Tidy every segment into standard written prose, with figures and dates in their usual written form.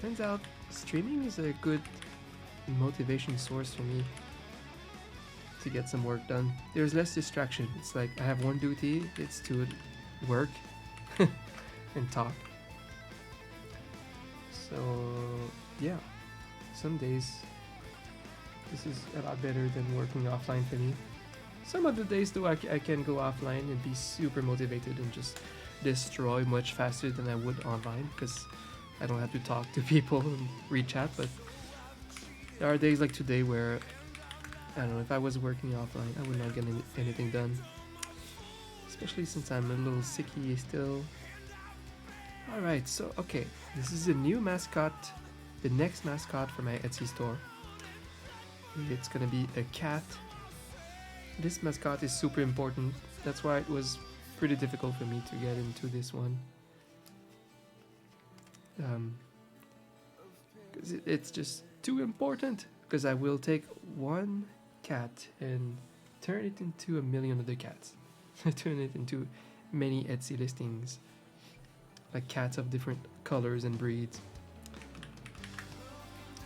Turns out streaming is a good motivation source for me to get some work done. There's less distraction. It's like I have one duty, it's to work and talk. So yeah, some days this is a lot better than working offline for me. Some of the days though I can go offline and be super motivated and just destroy much faster than I would online because I don't have to talk to people and read chat. But there are days like today where I don't know, if I was working offline I would not get anything done, especially since I'm a little sicky still. Alright, so okay, this is a new mascot, the next mascot for my Etsy store. It's gonna be a cat. This mascot is super important, that's why it was pretty difficult for me to get into this one. Because it's just too important, because I will take one cat and turn it into a million other cats. Turn it into many Etsy listings, like cats of different colors and breeds.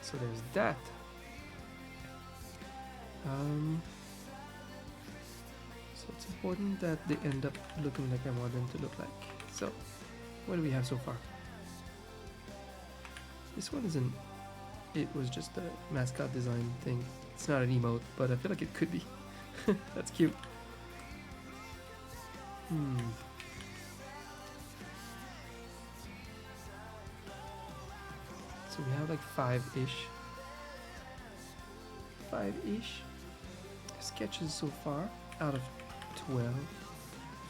So there's that. So it's important that they end up looking like I want them to look like. So what do we have so far? This one isn't, it was just a mascot design thing. It's not an emote, but I feel like it could be. That's cute. So we have like 5-ish sketches so far out of 12.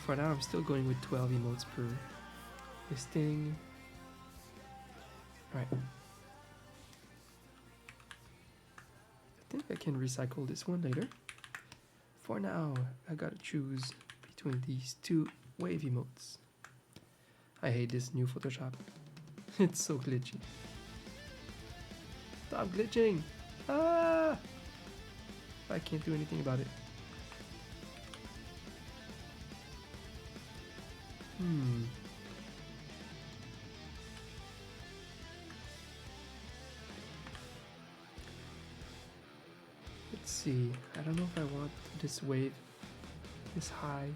For now I'm still going with 12 emotes per listing. Right. I think I can recycle this one later. For now, I gotta choose between these two wave emotes. I hate this new Photoshop. It's so glitchy. Stop glitching! Ah! I can't do anything about it. Let's see. I don't know if I want this wave this high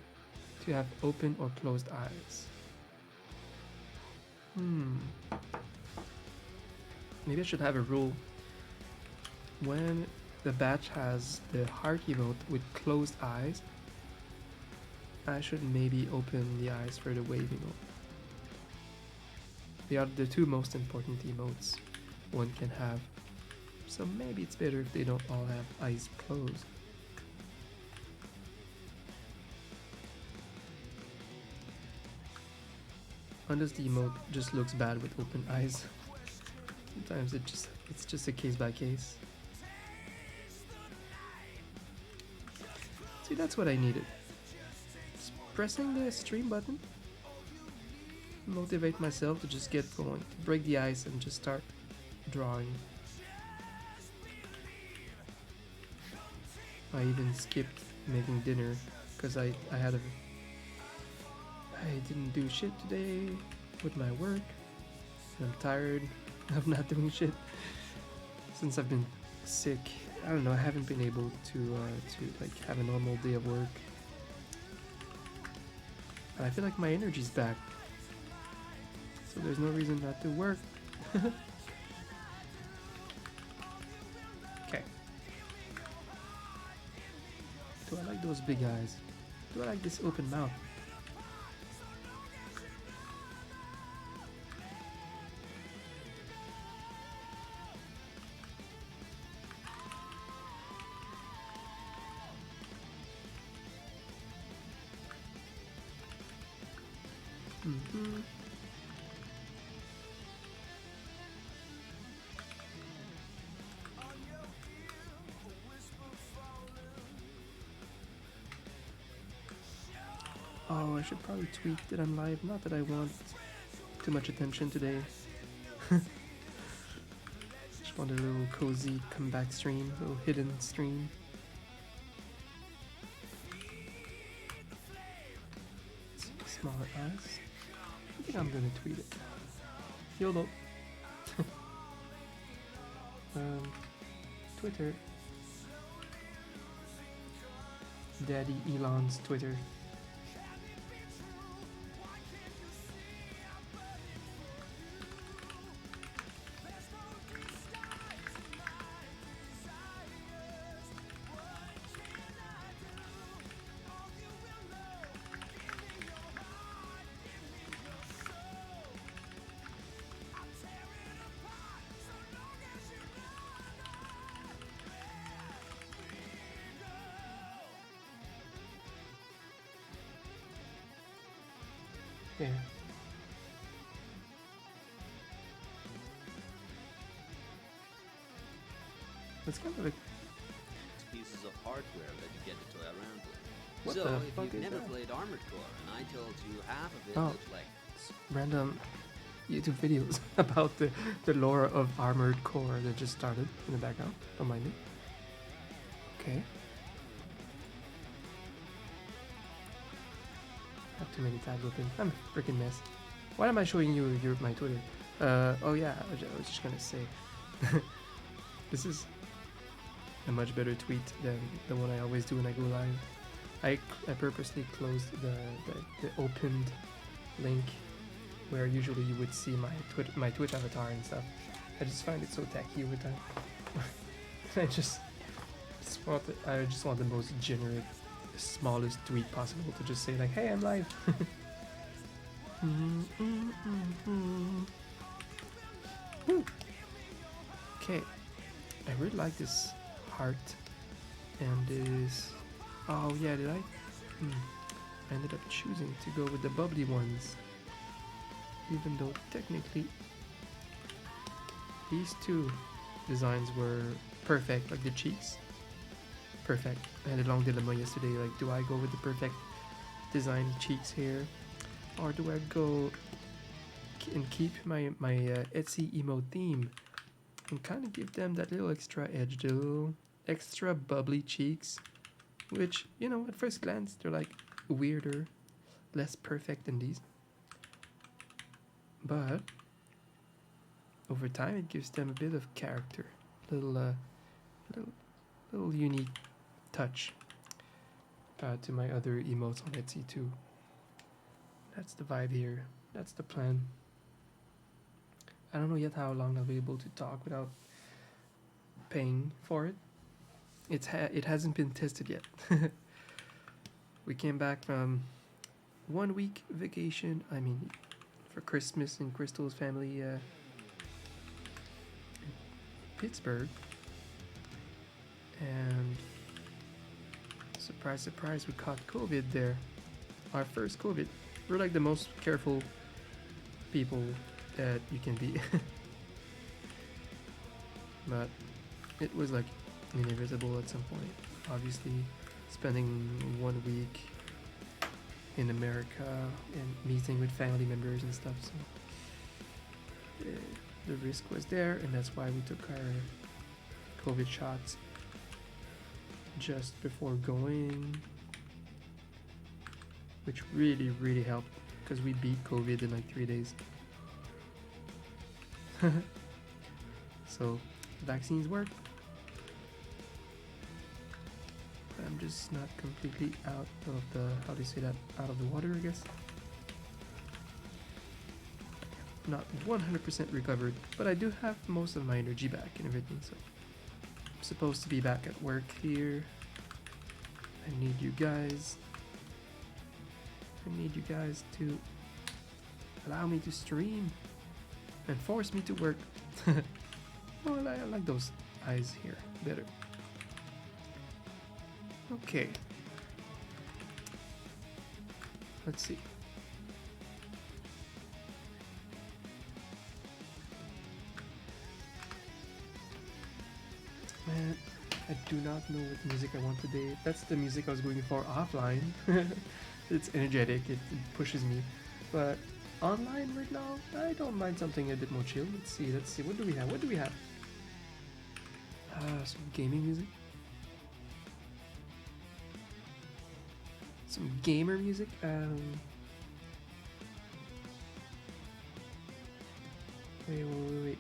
to have open or closed eyes. Maybe I should have a rule. When the batch has the heart emote with closed eyes, I should maybe open the eyes for the wave emote. They are the two most important emotes one can have, so maybe it's better if they don't all have eyes closed. Unless the emote just looks bad with open eyes. Sometimes it's just a case by case. See, that's what I needed. Just pressing the stream button. Motivate myself to just get going, to break the ice and just start drawing. I even skipped making dinner because I didn't do shit today with my work. I'm tired of not doing shit since I've been sick. I don't know, I haven't been able to like have a normal day of work. And I feel like my energy's back, so there's no reason not to work. Okay. Do I like those big eyes? Do I like this open mouth? Oh, I should probably tweet that I'm live. Not that I want too much attention today. Just want a little cozy comeback stream, a little hidden stream. Smaller eyes. I think I'm gonna tweet it. YOLO. Twitter. Daddy Elon's Twitter. Yeah. It's kind of like pieces of hardware that you get to toy around with. What so, the if fuck you've is never that? played Armored Core and I told you half of it Oh. looks like random YouTube videos about the lore of Armored Core that just started in the background. Don't mind me. Okay. Have too many tabs open. I'm a freaking mess. Why am I showing you my Twitter? Oh yeah, I was just gonna say. This is a much better tweet than the one I always do when I go live. I purposely closed the opened link where usually you would see my Twitch avatar and stuff. I just find it so tacky every time. I just want the most generic, smallest tweet possible to just say like, "Hey, I'm live." Okay, I really like this heart and this. Oh yeah, did I? I ended up choosing to go with the bubbly ones, even though technically these two designs were perfect, like the cheeks. Perfect. I had a long dilemma yesterday, like, do I go with the perfect design cheeks here, or do I go and keep my Etsy emote theme and kind of give them that little extra edge, the little extra bubbly cheeks, which, you know, at first glance they're like weirder, less perfect than these, but over time it gives them a bit of character, little unique touch to my other emotes on Etsy too. That's the vibe here. That's the plan. I don't know yet how long I'll be able to talk without paying for it. It hasn't been tested yet. We came back from 1 week vacation. I mean, for Christmas in Crystal's family in Pittsburgh, and surprise, surprise, we caught COVID there. Our first COVID. We're like the most careful people that you can be. But it was like inevitable at some point. Obviously, spending 1 week in America and meeting with family members and stuff, so the risk was there, and that's why we took our COVID shots just before going, which really, really helped because we beat COVID in like 3 days. So vaccines work. I'm just not completely out of the, how do you say that, out of the water, I guess. Not 100% recovered, but I do have most of my energy back and everything, so I'm supposed to be back at work here. I need you guys to allow me to stream and force me to work. Well, I like those eyes here better. Okay. Let's see. Man, I do not know what music I want today. That's the music I was going for offline. It's energetic, it pushes me. But online right now, I don't mind something a bit more chill. Let's see. What do we have? Some gaming music. Some gamer music. Wait.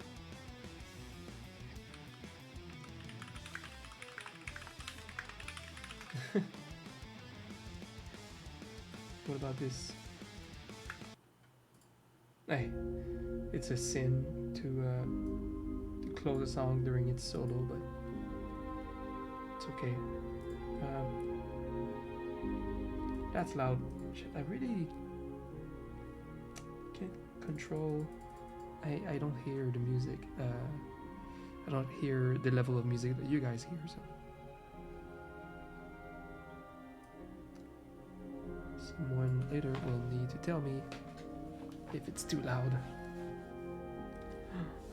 What about this? Hey, it's a sin to close a song during its solo, but it's okay. That's loud. Shit, I really can't control. I don't hear the music. I don't hear the level of music that you guys hear. So someone later will need to tell me if it's too loud.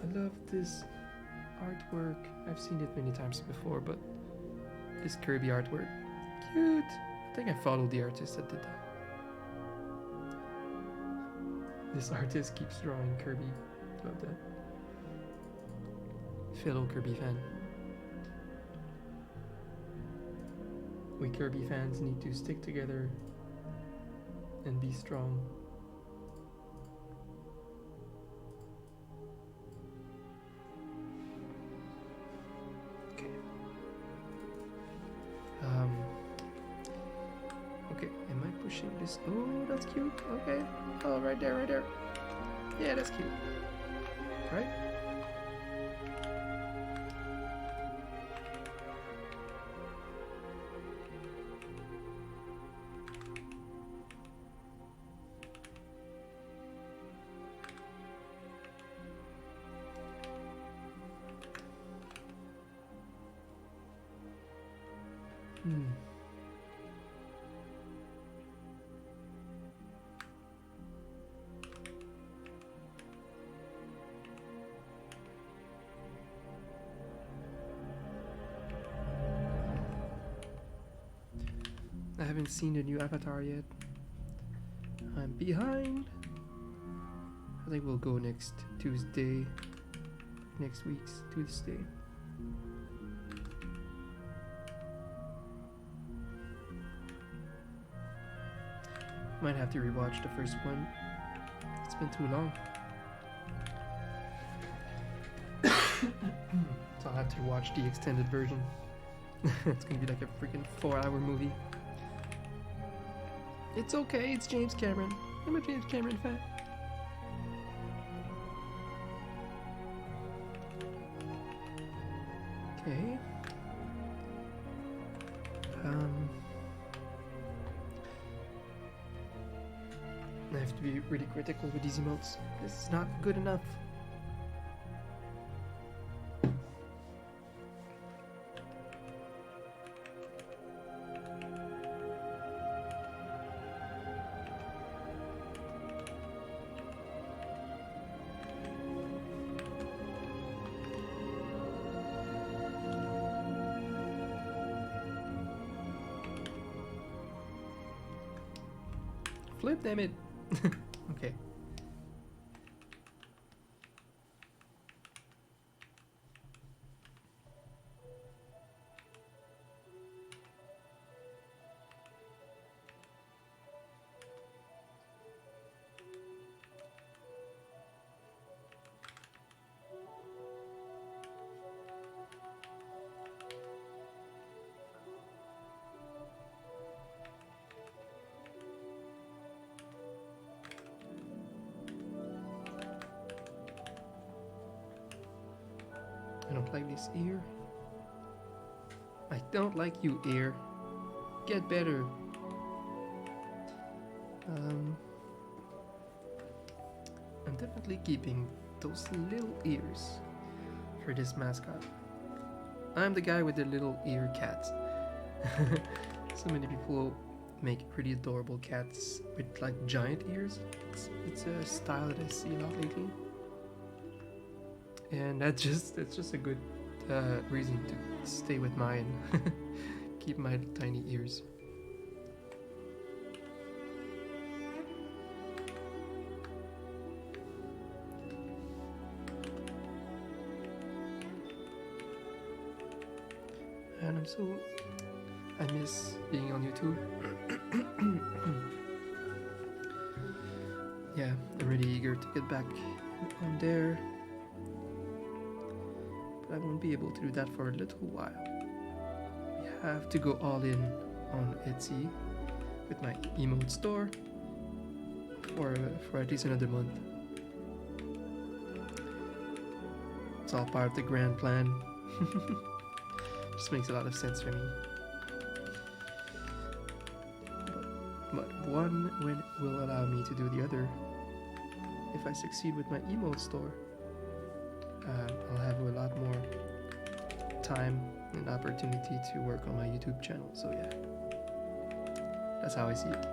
I love this artwork. I've seen it many times before, but this Kirby artwork, cute. I think I followed the artist that did that. This artist keeps drawing Kirby. Love that. Fellow Kirby fan. We Kirby fans need to stick together and be strong. Okay. Okay, am I pushing this? Oh, that's cute. Okay. Oh, right there, right there. Yeah, that's cute. Right? I haven't seen the new avatar yet. I'm behind. I think we'll go next Tuesday. Next week's Tuesday. Might have to rewatch the first one. It's been too long. So I'll have to watch the extended version. It's gonna be like a freaking 4-hour movie. It's okay, it's James Cameron. I'm a James Cameron fan. Okay. I have to be really critical with these emotes. This is not good enough. Flip, damn it. Okay. I don't like this ear. I don't like you, ear. Get better. I'm definitely keeping those little ears for this mascot. I'm the guy with the little ear cats. So many people make pretty adorable cats with like giant ears. It's a style that I see a lot lately. And it's just a good reason to stay with mine. Keep my tiny ears. And I miss being on YouTube. Yeah, I'm really eager to get back on there. I won't be able to do that for a little while. We have to go all in on Etsy with my emote store. for at least another month. It's all part of the grand plan. Just makes a lot of sense for me. But one will allow me to do the other. If I succeed with my emote store, I'll have a lot more time and opportunity to work on my YouTube channel. So yeah, that's how I see it.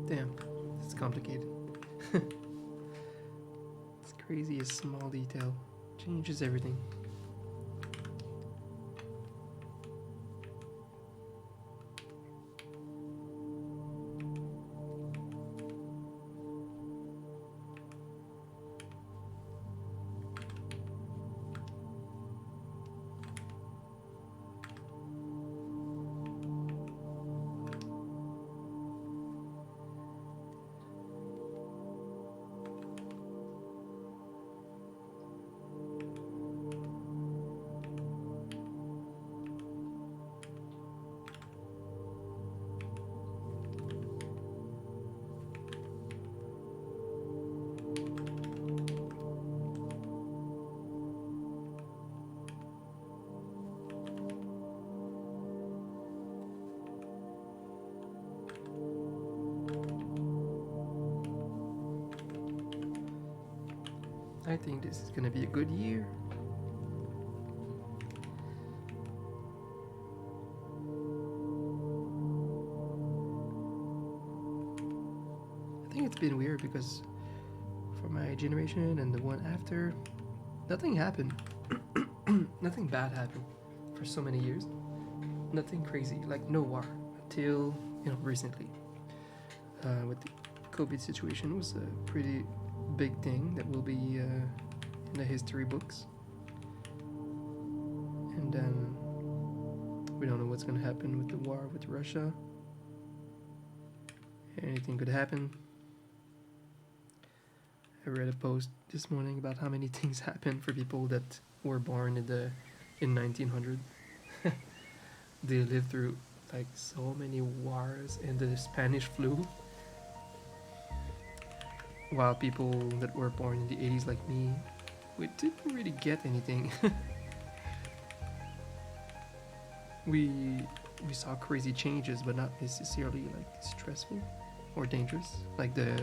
Damn, it's complicated. It's crazy, a small detail changes everything. I think this is gonna be a good year. I think it's been weird because for my generation and the one after, nothing happened. Nothing bad happened for so many years. Nothing crazy, like no war until recently. With the COVID situation was a pretty big thing that will be in the history books. And then we don't know what's gonna happen with the war with Russia. Anything could happen. I read a post this morning about how many things happened for people that were born in 1900. They lived through like so many wars and the Spanish flu, while people that were born in the 80s like me, we didn't really get anything. we saw crazy changes, but not necessarily like stressful or dangerous, like the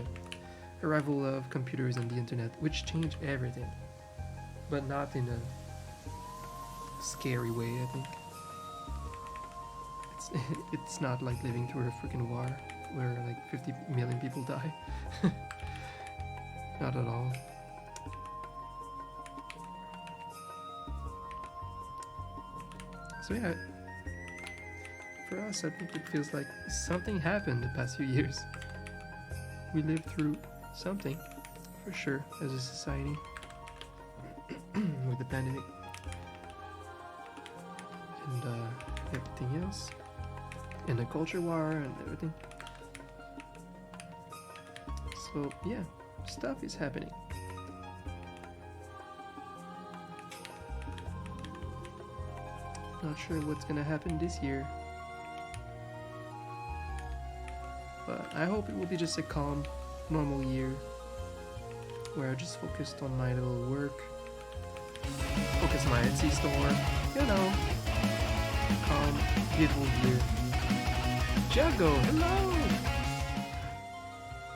arrival of computers and the internet, which changed everything, but not in a scary way. I think it's not like living through a freaking war where like 50 million people die. Not at all. So yeah, for us, I think it feels like something happened the past few years. We lived through something, for sure, as a society, with the pandemic and everything else. and the culture war and everything. So yeah, stuff is happening. Not sure what's gonna happen this year, but I hope it will be just a calm, normal year where I just focused on my little work, focus on my Etsy store, you know, calm, beautiful year. Jago, hello!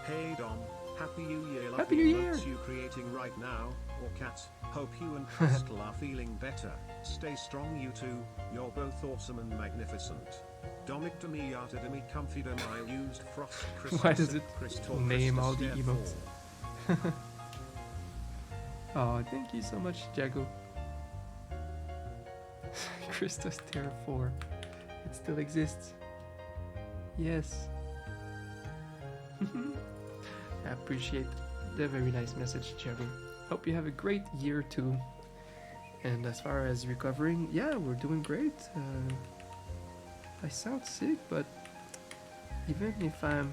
Hey Dom, Happy New Year. Happy New Year! You creating right now, or Cat? Hope you and Crystal are feeling better. Stay strong, you two. You're both awesome and magnificent. Dominic to me yata to me comfy to my used frost crystal. Why does it crystal name all the crystal emotes? Oh, thank you so much, Jago. Christos Terra 4. It still exists. Yes. I appreciate the very nice message, Jago. Hope you have a great year too. And as far as recovering, yeah, we're doing great. I sound sick, but even if I'm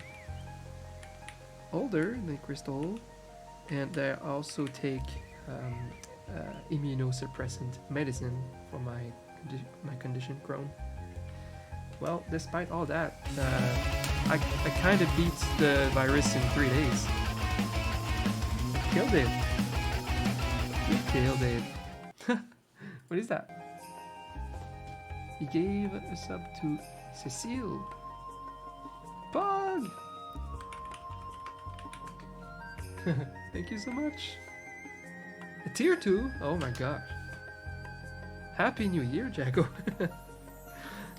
older than Crystal, and I also take immunosuppressant medicine for my condition Crohn. Well, despite all that, I kind of beat the virus in 3 days. Killed it. You killed it. What is that? He gave a sub to Cecile. Bug! Thank you so much. A tier 2? Oh my gosh. Happy New Year, Jago.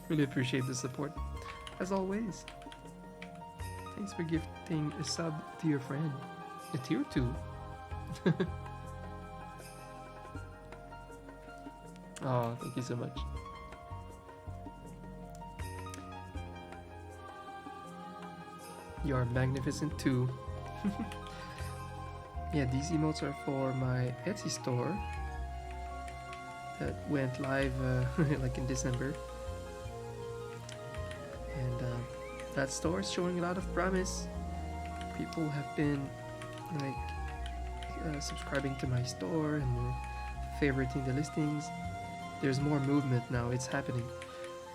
Really appreciate the support. As always. Thanks for gifting a sub to your friend. A tier 2? Oh, thank you so much. You are magnificent too. Yeah, these emotes are for my Etsy store that went live like in December. And that store is showing a lot of promise. People have been like subscribing to my store and favoriting the listings. There's more movement now, it's happening.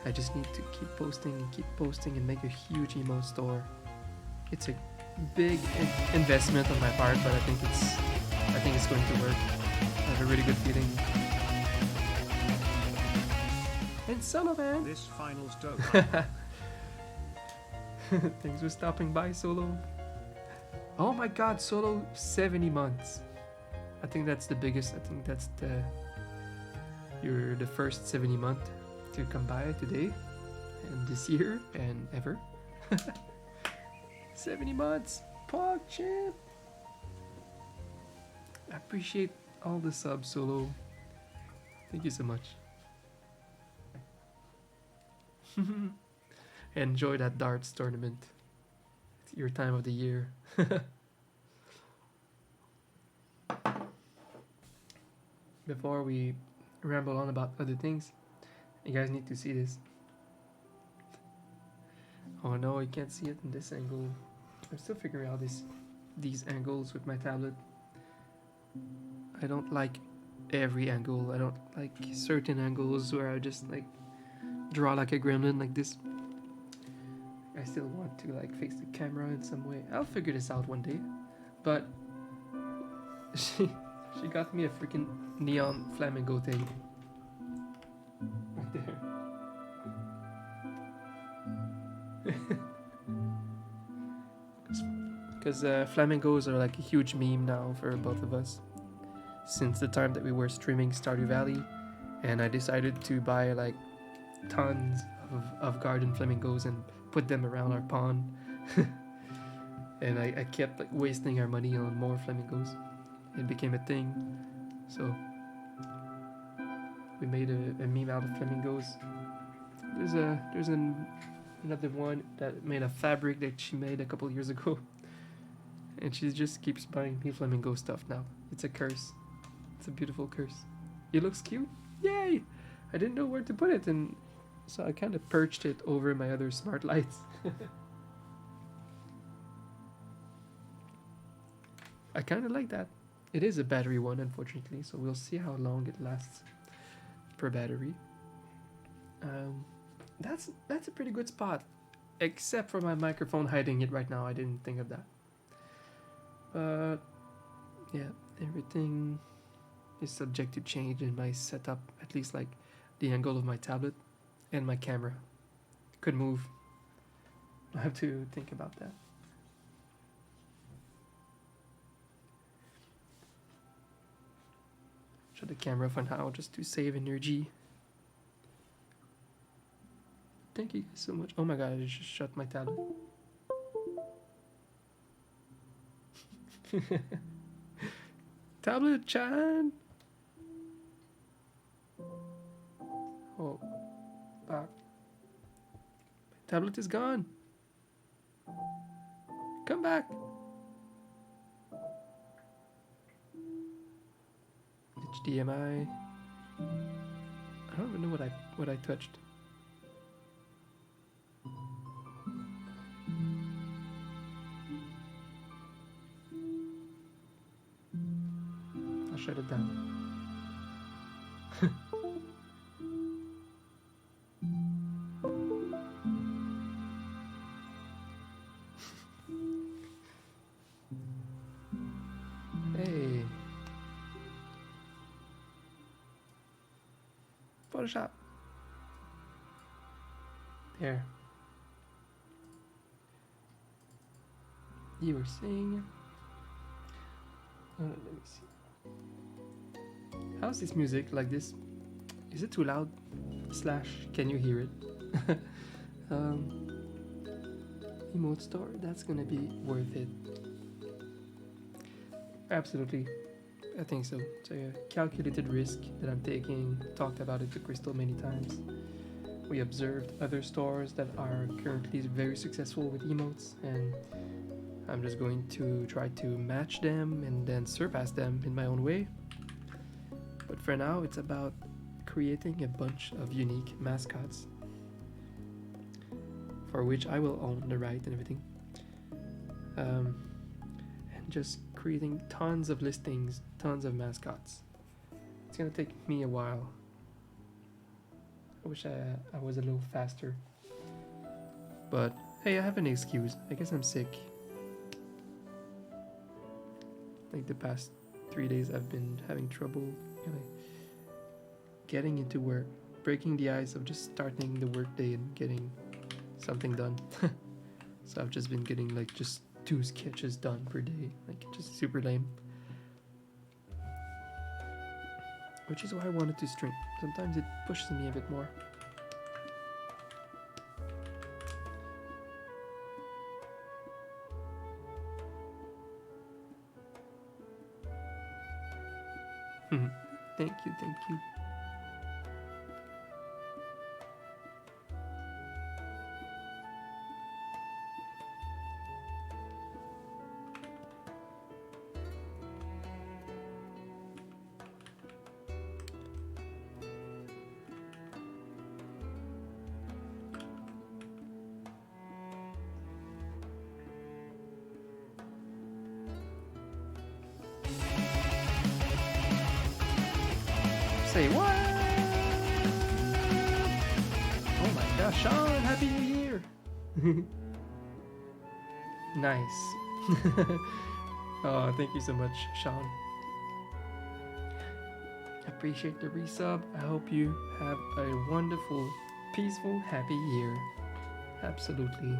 I just need to keep posting and make a huge emote store. It's a big investment on my part, but I think it's going to work. I have a really good feeling. And Solo Man! This finals dope. Thanks for stopping by, Solo. Oh my god, Solo, 70 months. I think that's the biggest. I think that's you're the first 70 month to come by today and this year and ever. 70 months, Pog Champ. I appreciate all the subs, Solo. Thank you so much. Enjoy that darts tournament. It's your time of the year. Before we ramble on about other things, you guys need to see this. Oh no, you can't see it in this angle. I'm still figuring out these angles with my tablet. I don't like every angle. I don't like certain angles where I just like draw like a gremlin like this. I still want to like face the camera in some way. I'll figure this out one day. But she got me a freaking neon flamingo thing. Right there. Because flamingos are like a huge meme now for both of us. Since the time that we were streaming Stardew Valley. And I decided to buy like tons of garden flamingos and put them around our pond. And I kept like wasting our money on more flamingos. It became a thing. So we made a meme out of flamingos. There's another one that made a fabric that she made a couple years ago. And she just keeps buying me flamingo stuff now. It's a curse. It's a beautiful curse. It looks cute. Yay! I didn't know where to put it, and So I kind of perched it over my other smart lights. I kind of like that. It is a battery one, unfortunately, so we'll see how long it lasts per battery. That's a pretty good spot, except for my microphone hiding it right now. I didn't think of that. But yeah, everything is subject to change in my setup. At least like the angle of my tablet and my camera could move. I have to think about that. Shut the camera for now, just to save energy. Thank you guys so much. Oh my god, I just shut my tablet. Tablet Chan! Oh, back. My tablet is gone. Come back. HDMI. I don't even know what I touched. I'll shut it down. Hey. Photoshop. There. You were saying. Let me see. How's this music like this? Is it too loud? / can you hear it? Emote store, that's gonna be worth it. Absolutely. I think so. It's a calculated risk that I'm taking. Talked about it to Crystal many times. We observed other stores that are currently very successful with emotes, and I'm just going to try to match them and then surpass them in my own way. But for now, it's about creating a bunch of unique mascots for which I will own the right and everything. And just creating tons of listings, tons of mascots. It's gonna take me a while. I wish I was a little faster. But hey, I have an excuse. I guess I'm sick. Like the past 3 days I've been having trouble getting into work, breaking the ice of just starting the workday and getting something done. So I've just been getting like just 2 sketches done per day, like just super lame. Which is why I wanted to stream. Sometimes it pushes me a bit more. Thank you, thank you. Say what? Oh my gosh, Sean, Happy New Year! Nice. Oh, thank you so much, Sean. Appreciate the resub. I hope you have a wonderful, peaceful, happy year. Absolutely.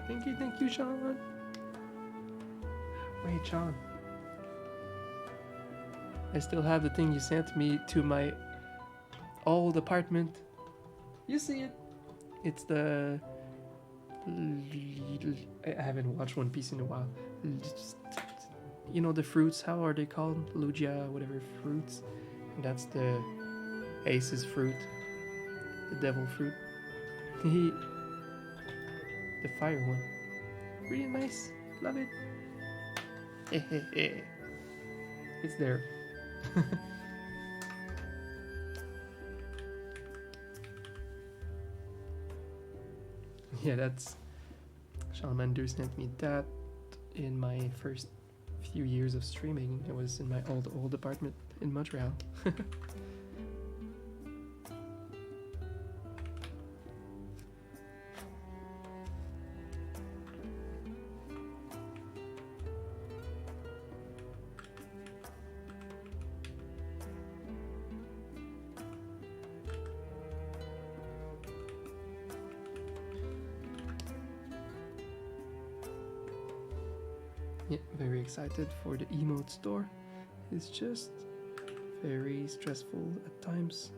Thank you, Sean. Wait, Sean. I still have the thing you sent me to my old apartment. You see it? It's the... I haven't watched One Piece in a while. You know the fruits, how are they called? Lugia, whatever fruits. And that's the Ace's fruit. The devil fruit. The fire one. Really nice. Love it. It's there. Yeah, that's Charmander sent me that in my first few years of streaming. It was in my old apartment in Montreal. Yeah, very excited for the emote store. It's just very stressful at times.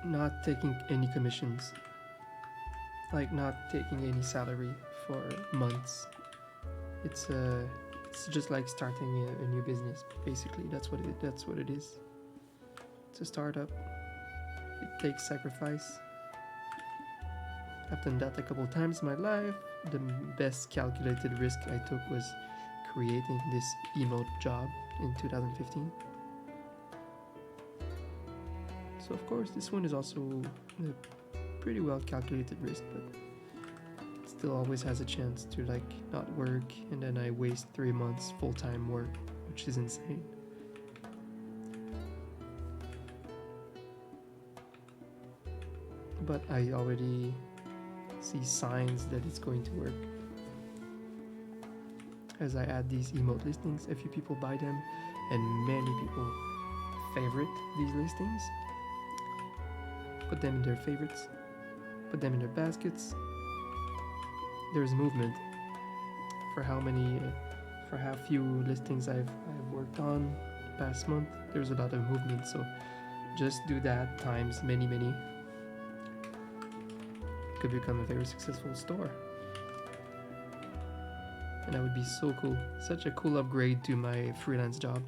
Not taking any commissions, like not taking any salary for months. It's just like starting a new business. Basically, that's what it is. It's a startup. It takes sacrifice. I've done that a couple times in my life. The best calculated risk I took was creating this emote job in 2015. So of course this one is also a pretty well calculated risk, but it still always has a chance to like not work, and then I waste 3 months full-time work, which is insane. But I already see signs that it's going to work. As I add these emote listings, a few people buy them, and many people favorite these listings. Put them in their favorites, put them in their baskets. There's movement. For how few listings I've worked on the past month, there's a lot of movement. So just do that times many. Could become a very successful store. And that would be so cool. Such a cool upgrade to my freelance job.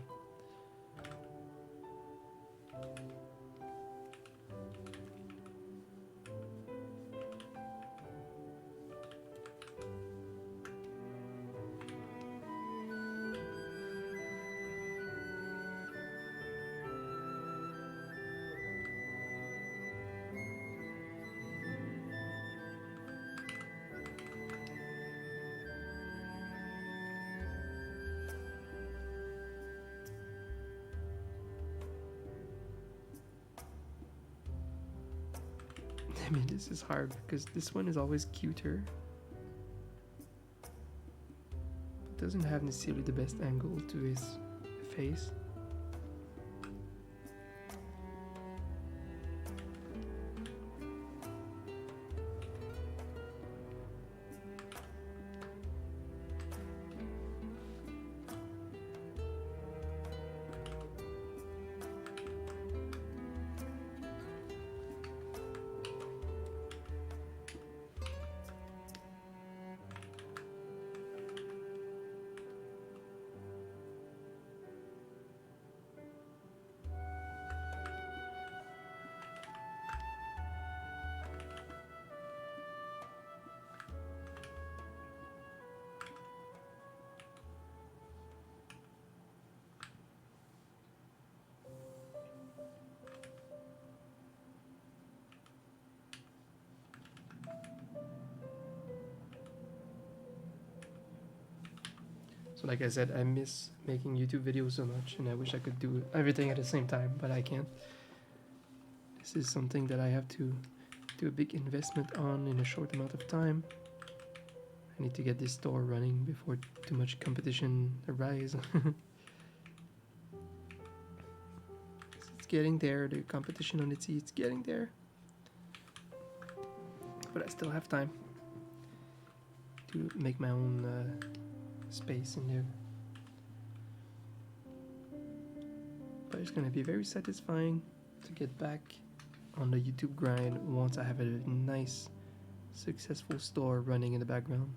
I mean, this is hard because this one is always cuter. It doesn't have necessarily the best angle to his face. So like I said, I miss making YouTube videos so much, and I wish I could do everything at the same time, but I can't. This is something that I have to do a big investment on in a short amount of time. I need to get this store running before too much competition arises. It's getting there, the competition on Etsy, it's getting there. But I still have time to make my own space in there. But it's gonna be very satisfying to get back on the YouTube grind once I have a nice, successful store running in the background.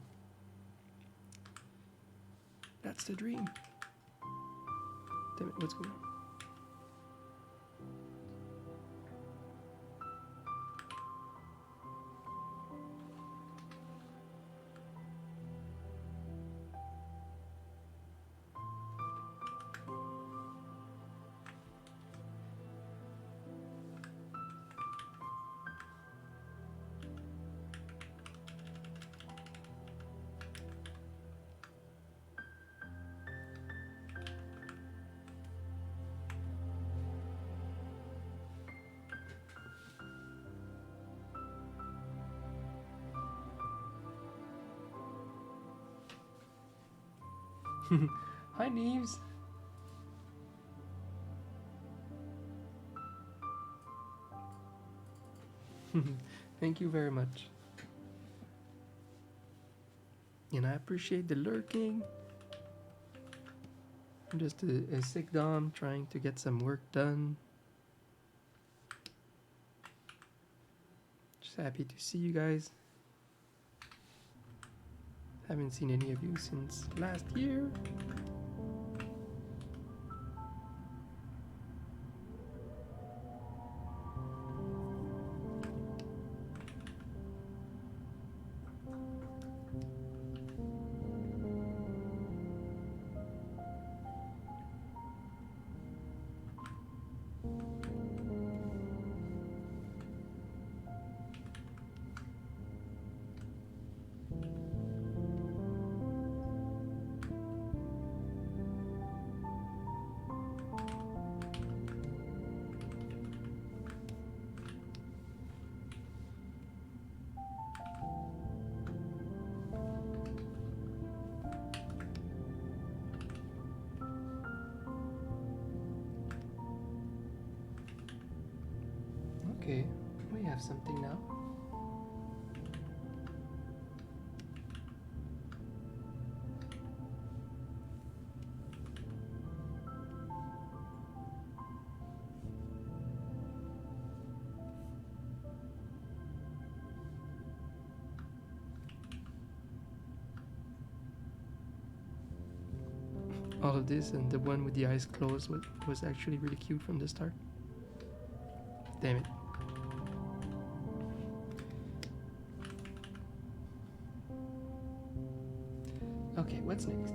That's the dream. Damn it, what's going on? Hi, Neves. Thank you very much. And I appreciate the lurking. I'm just a sick dom trying to get some work done. Just happy to see you guys. Haven't seen any of you since last year. Okay, we have something now. All of this and the one with the eyes closed was actually really cute from the start. Damn it. Okay, what's next?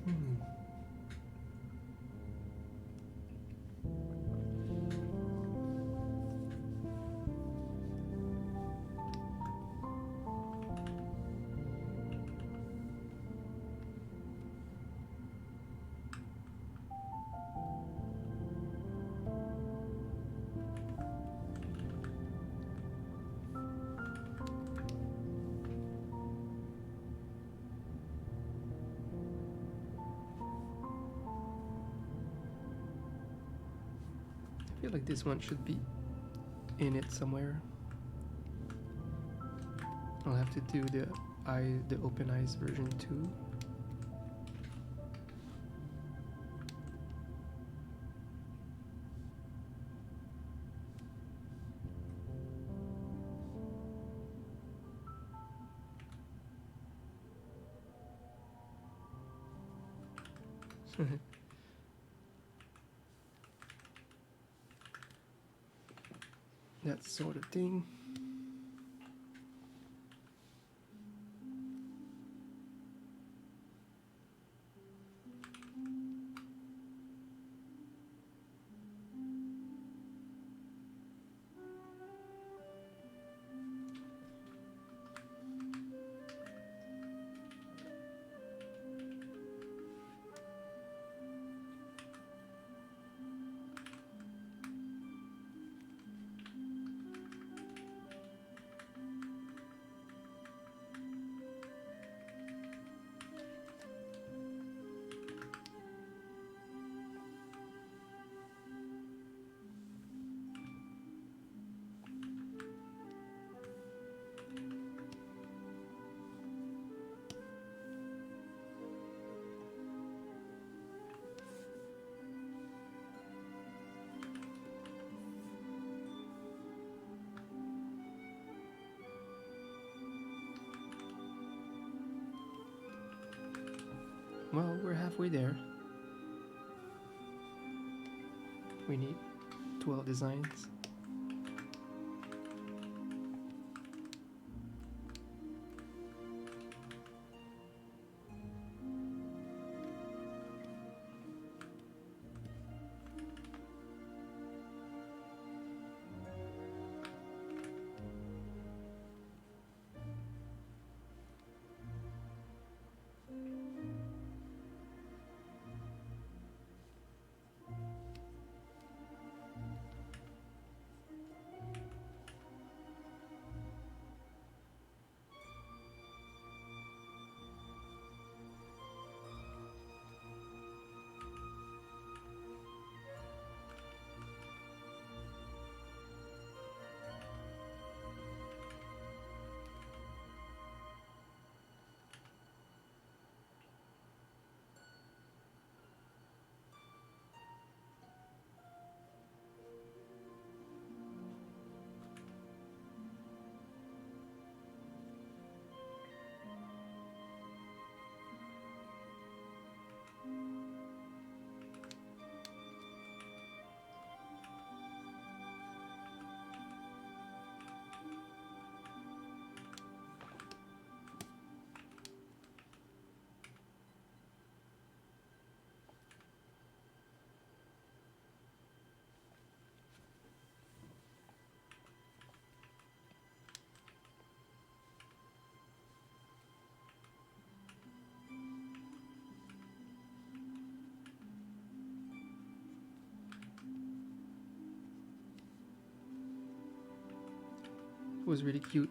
Hmm. I feel like this one should be in it somewhere. I'll have to do the open eyes version 2. That sort of thing. Well, we're halfway there. We need 12 designs. was really cute.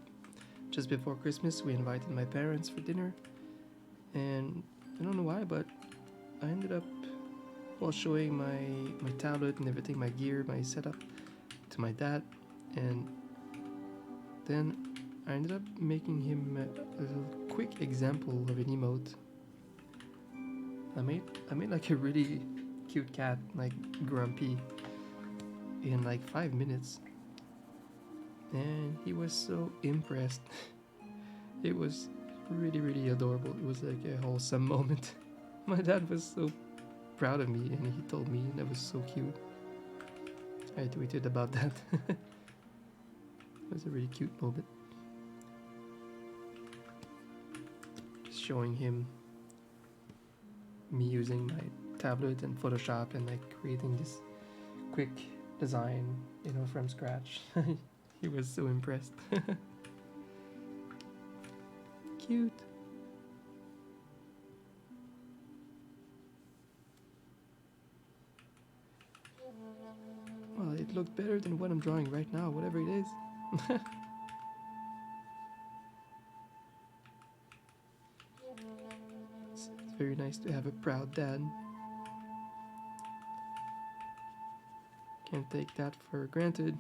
Just before Christmas, we invited my parents for dinner, and I don't know why, but I ended up showing my tablet and everything, my gear, my setup to my dad, and then I ended up making him a little quick example of an emote. I made like a really cute cat, like Grumpy, in like 5 minutes, and he was so impressed. It was really adorable. It was like a wholesome moment. My dad was so proud of me, and he told me that was so cute. I tweeted about that. It was a really cute moment. Just showing him me using my tablet and Photoshop and like creating this quick design, from scratch. He was so impressed. Cute. Well, it looked better than what I'm drawing right now, whatever it is. It's very nice to have a proud dad. Can't take that for granted.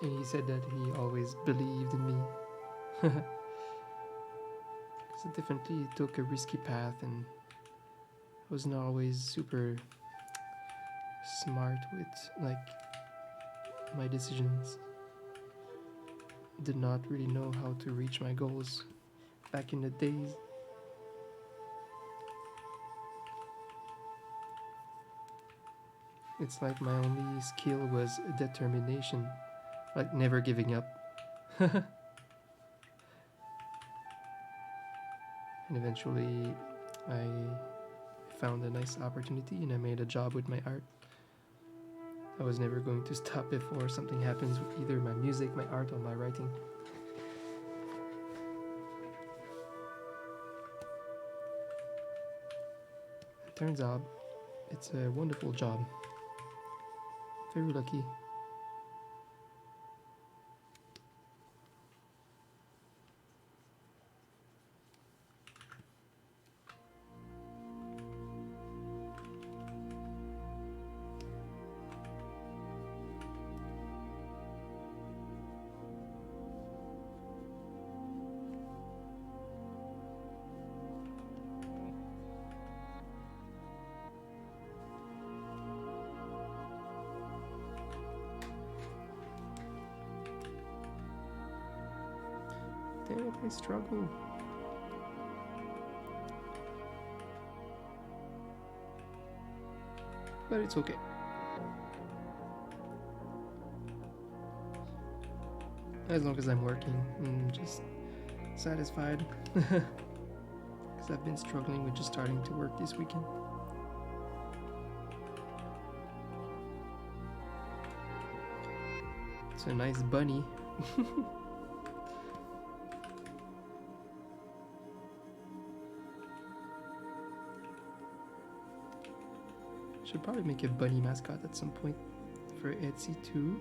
And he said that he always believed in me. Because I definitely took a risky path and wasn't always super smart with like my decisions. Did not really know how to reach my goals back in the days. It's like my only skill was determination, like never giving up. And eventually I found a nice opportunity and I made a job with my art. I was never going to stop before something happens with either my music, my art, or my writing. It turns out it's a wonderful job. Very lucky. Damn it, I struggle. But it's okay. As long as I'm working, I'm just satisfied. Because I've been struggling with just starting to work this weekend. It's a nice bunny. Should probably make a bunny mascot at some point for Etsy too.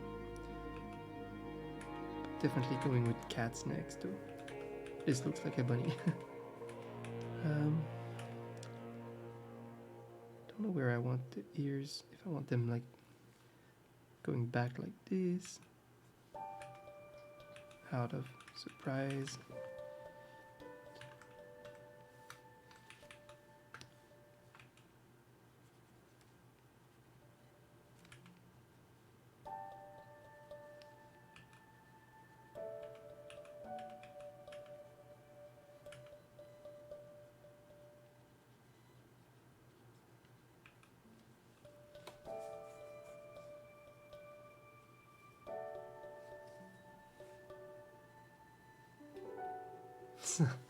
But definitely going with cats next too. This looks like a bunny. Don't know where I want the ears. If I want them like going back like this, out of surprise.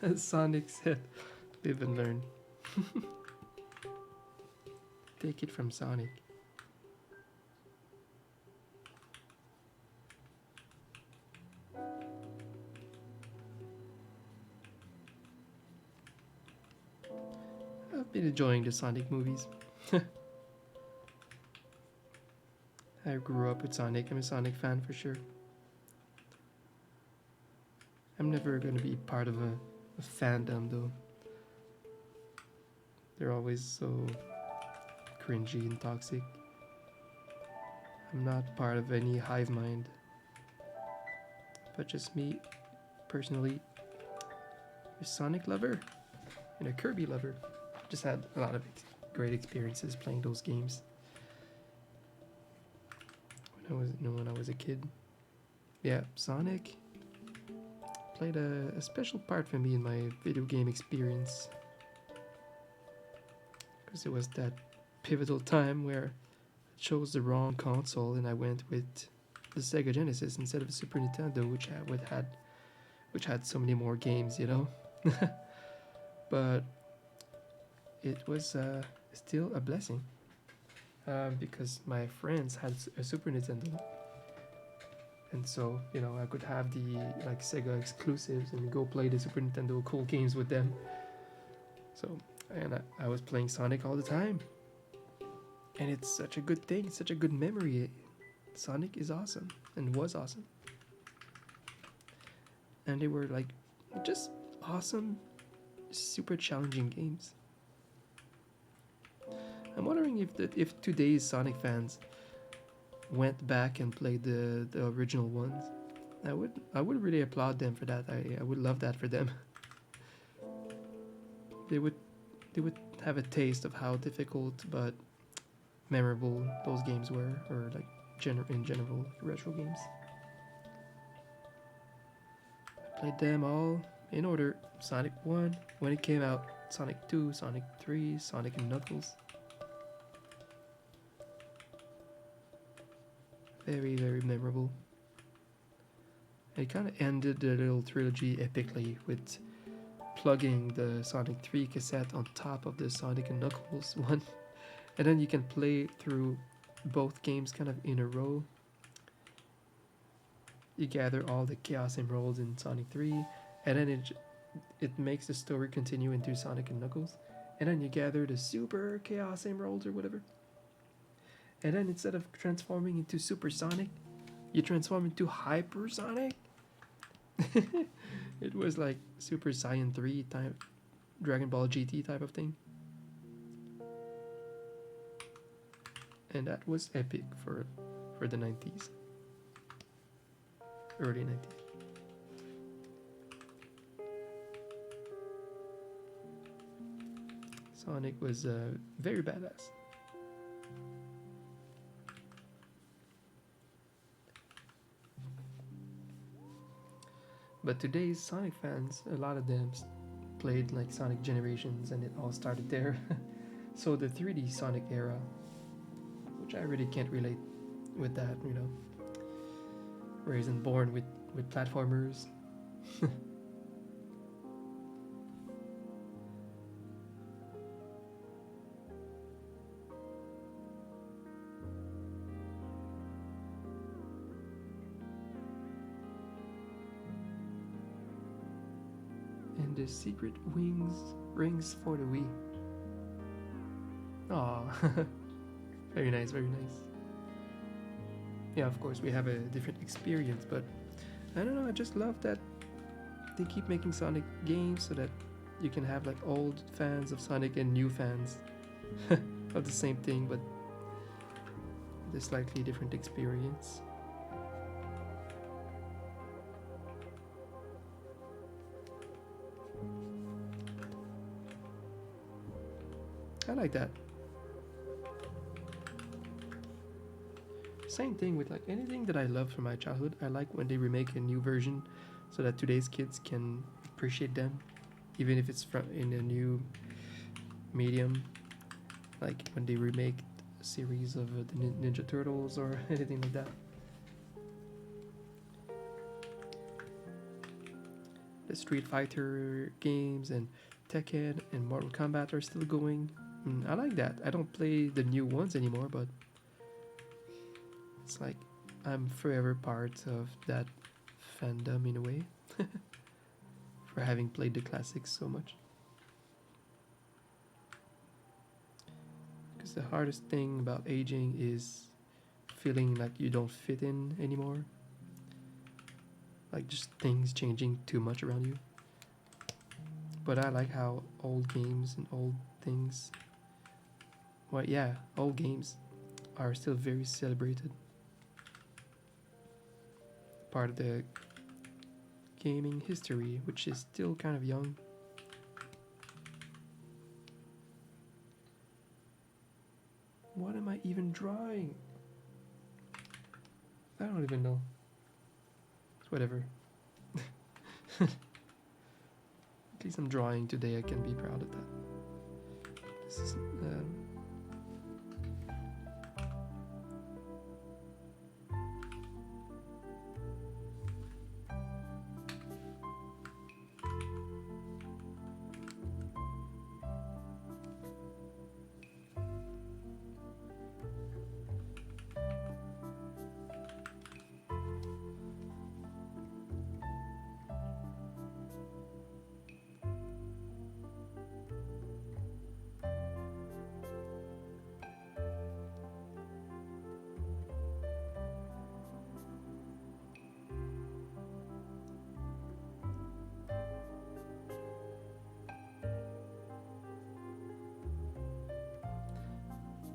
As Sonic said, live and learn. Take it from Sonic. been enjoying the Sonic movies. I grew up with Sonic. I'm a Sonic fan for sure. I'm never gonna be part of a fandom though. They're always so cringy and toxic. I'm not part of any hive mind, but just me personally, a Sonic lover and a Kirby lover. Just had a lot of great experiences playing those games when I was a kid. Yeah, Sonic played a special part for me in my video game experience, because it was that pivotal time where I chose the wrong console and I went with the Sega Genesis instead of the Super Nintendo, which had so many more games, you know. But it was still a blessing, because my friends had a Super Nintendo, and so you know I could have the like Sega exclusives and go play the Super Nintendo cool games with them. So and I was playing Sonic all the time, and it's such a good thing, such a good memory. Sonic is awesome and was awesome, and they were like just awesome, super challenging games. I'm wondering if today's Sonic fans went back and played the original ones. I would really applaud them for that. I would love that for them. they would they would have a taste of how difficult but memorable those games were, or like in general retro games. I played them all in order: Sonic 1 when it came out, Sonic 2, Sonic 3, Sonic and Knuckles. Very, very memorable. It kind of ended the little trilogy epically with plugging the Sonic 3 cassette on top of the Sonic and Knuckles one. And then you can play through both games kind of in a row. You gather all the Chaos Emeralds in Sonic 3, and then it makes the story continue into Sonic and Knuckles. And then you gather the Super Chaos Emeralds or whatever. And then instead of transforming into Super Sonic, you transform into Hyper Sonic. It was like Super Saiyan 3 type, Dragon Ball GT type of thing. And that was epic for the 90s. Early 90s. Sonic was very badass. But today's Sonic fans, a lot of them played like Sonic Generations, and it all started there. So the 3D Sonic era, which I really can't relate with that, you know. Raised and born with platformers. And the secret rings for the Wii. Aw, very nice, very nice. Yeah, of course we have a different experience, but I don't know, I just love that they keep making Sonic games so that you can have like old fans of Sonic and new fans of the same thing, but with a slightly different experience. I like that. Same thing with like anything that I love from my childhood. I like when they remake a new version so that today's kids can appreciate them, even if it's in a new medium. Like when they remake a series of the Ninja Turtles or anything like that. The Street Fighter games and Tekken and Mortal Kombat are still going. I like that. I don't play the new ones anymore, but it's like I'm forever part of that fandom in a way for having played the classics so much. Because the hardest thing about aging is feeling like you don't fit in anymore. Like just things changing too much around you. But I like how old games and old things, well, yeah, old games are still very celebrated. Part of the gaming history, which is still kind of young. What am I even drawing? I don't even know. It's whatever. At least I'm drawing today. I can be proud of that. This is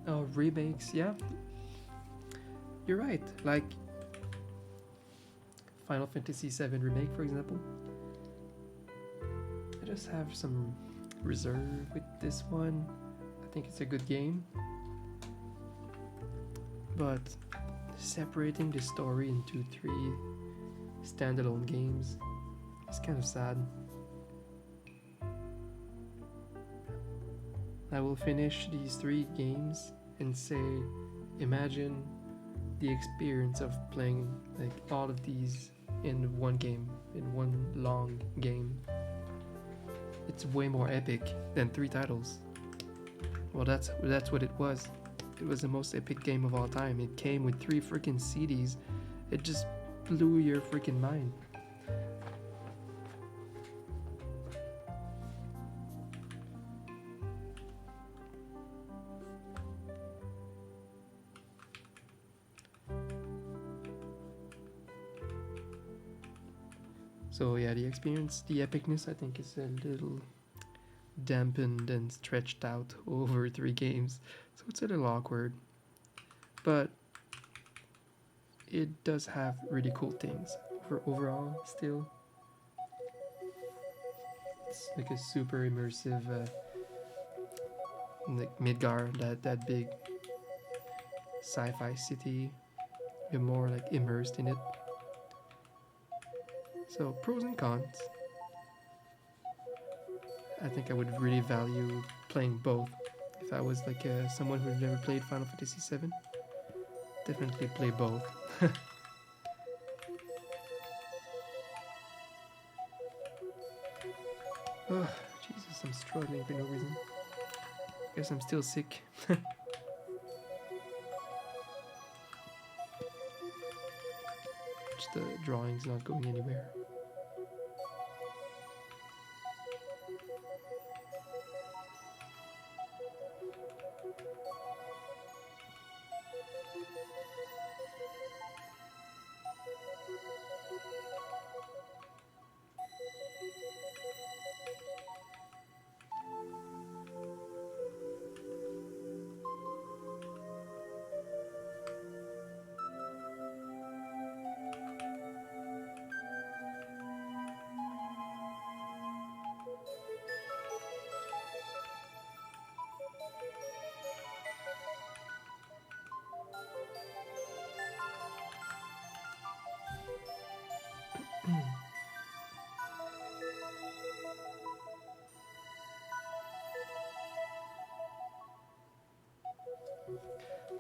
oh, remakes. Yeah, you're right. Like Final Fantasy VII Remake, for example. I just have some reserve with this one. I think it's a good game. But separating the story into 3 standalone games is kind of sad. I will finish these 3 games and say, imagine the experience of playing like all of these in one game, in one long game. It's way more epic than 3 titles. Well, that's what it was. It was the most epic game of all time. It came with 3 freaking CDs. It just blew your freaking mind. So yeah, the experience, the epicness, I think is a little dampened and stretched out over 3 games. So it's a little awkward. But it does have really cool things. Overall, still. It's like a super immersive, like Midgar, that big sci-fi city. You're more like immersed in it. So pros and cons. I think I would really value playing both. If I was like someone who never played Final Fantasy VII, definitely play both. Oh, Jesus, I'm struggling for no reason. Guess I'm still sick. Just the drawing's not going anywhere.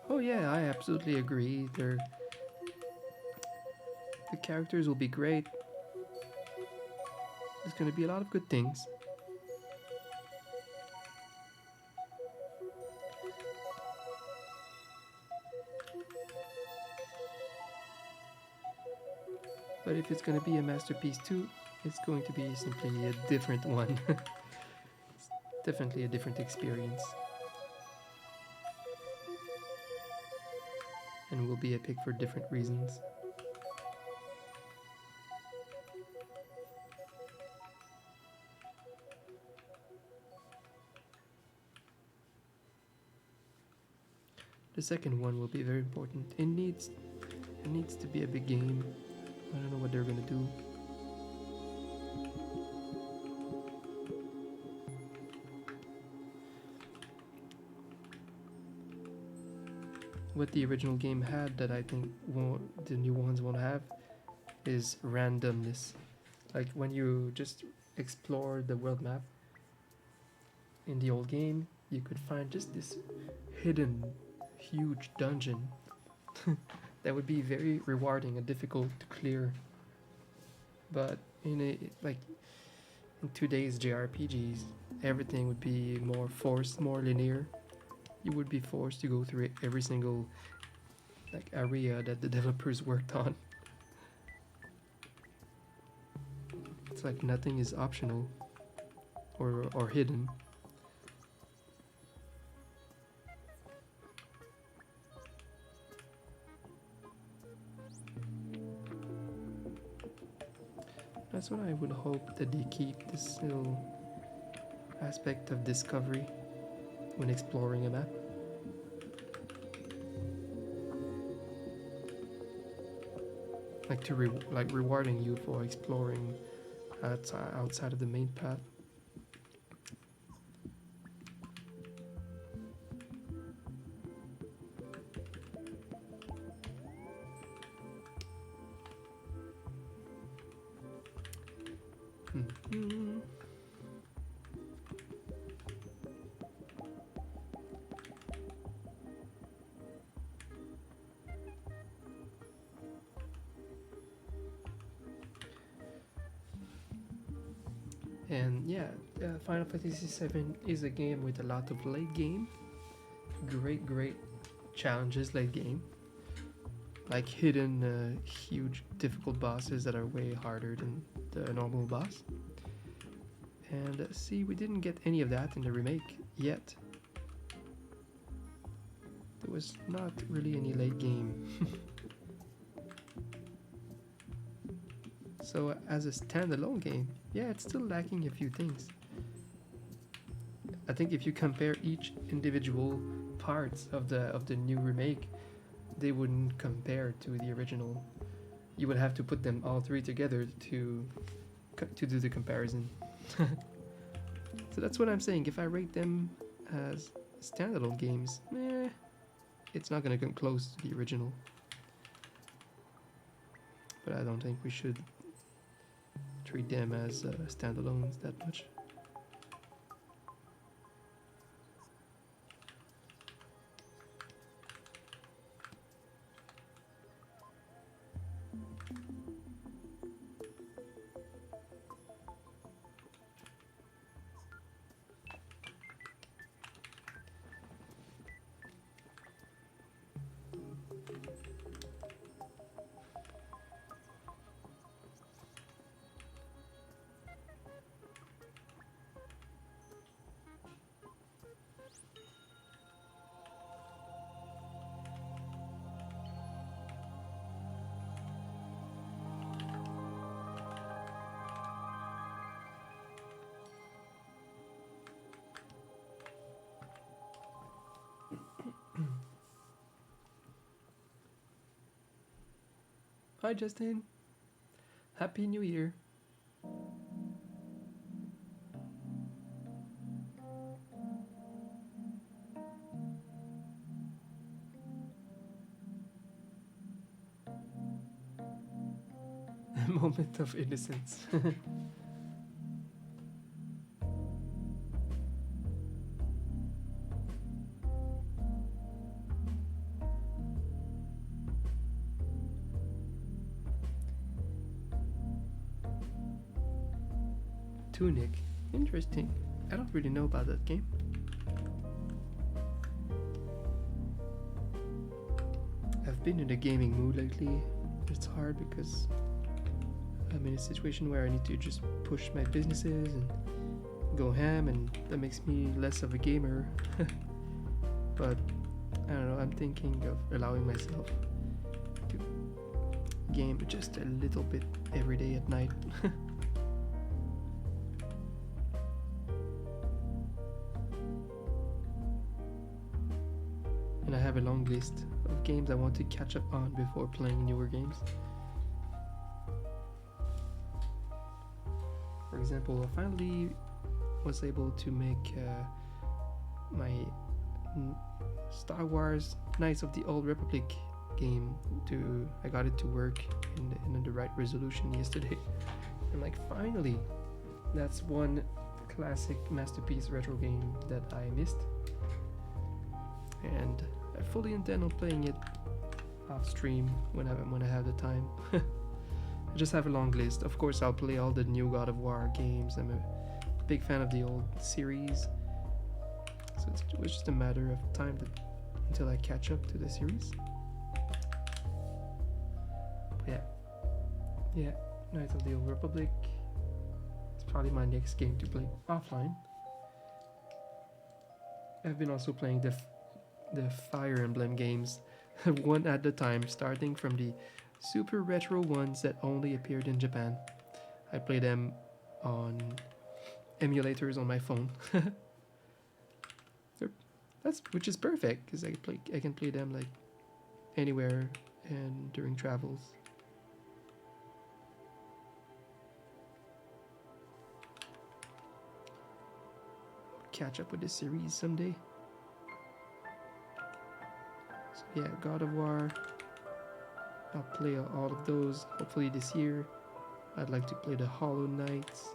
Oh yeah, I absolutely agree. The characters will be great. There's gonna be a lot of good things. But if it's gonna be a masterpiece too, it's going to be simply a different one. It's definitely a different experience. and will be epic for different reasons. The second one will be very important. It needs to be a big game. I don't know what they're gonna do. What the original game had that I think the new ones won't have is randomness. Like when you just explore the world map in the old game, you could find just this hidden huge dungeon that would be very rewarding and difficult to clear. But in today's JRPGs, everything would be more forced, more linear. You would be forced to go through every single area that the developers worked on. It's like nothing is optional or hidden. That's what I would hope, that they keep this little aspect of discovery when exploring a map. Like rewarding you for exploring outside of the main path. And yeah, Final Fantasy VII is a game with a lot of late game. Great challenges late game. Like hidden, huge, difficult bosses that are way harder than the normal boss. And see, we didn't get any of that in the remake yet. There was not really any late game. So as a standalone game, yeah, it's still lacking a few things. I think if you compare each individual parts of the new remake, they wouldn't compare to the original. You would have to put them all three together to do the comparison. So that's what I'm saying. If I rate them as standalone games, it's not gonna come close to the original. But I don't think we should treat them as standalones that much. Hi Justin, Happy New Year. A moment of innocence. Tunic, interesting. I don't really know about that game. I've been in a gaming mood lately. It's hard because I'm in a situation where I need to just push my businesses and go ham, and that makes me less of a gamer. But I don't know, I'm thinking of allowing myself to game just a little bit every day at night. And I have a long list of games I want to catch up on before playing newer games. For example, I finally was able to make my Star Wars Knights of the Old Republic game. I got it to work in the right resolution yesterday. And like finally, that's one classic masterpiece retro game that I missed. And I fully intend on playing it off stream when I have the time. I just have a long list. Of course, I'll play all the new God of War games. I'm a big fan of the old series, so it was just a matter of time until I catch up to the series. But yeah, Knights of the Old Republic. It's probably my next game to play offline. I've been also playing the Fire Emblem games, one at a time, starting from the super retro ones that only appeared in Japan. I play them on emulators on my phone. Which is perfect because I can play them like anywhere and during travels. Catch up with the series someday. So yeah, God of War. I'll play all of those hopefully this year. I'd like to play the Hollow Knights.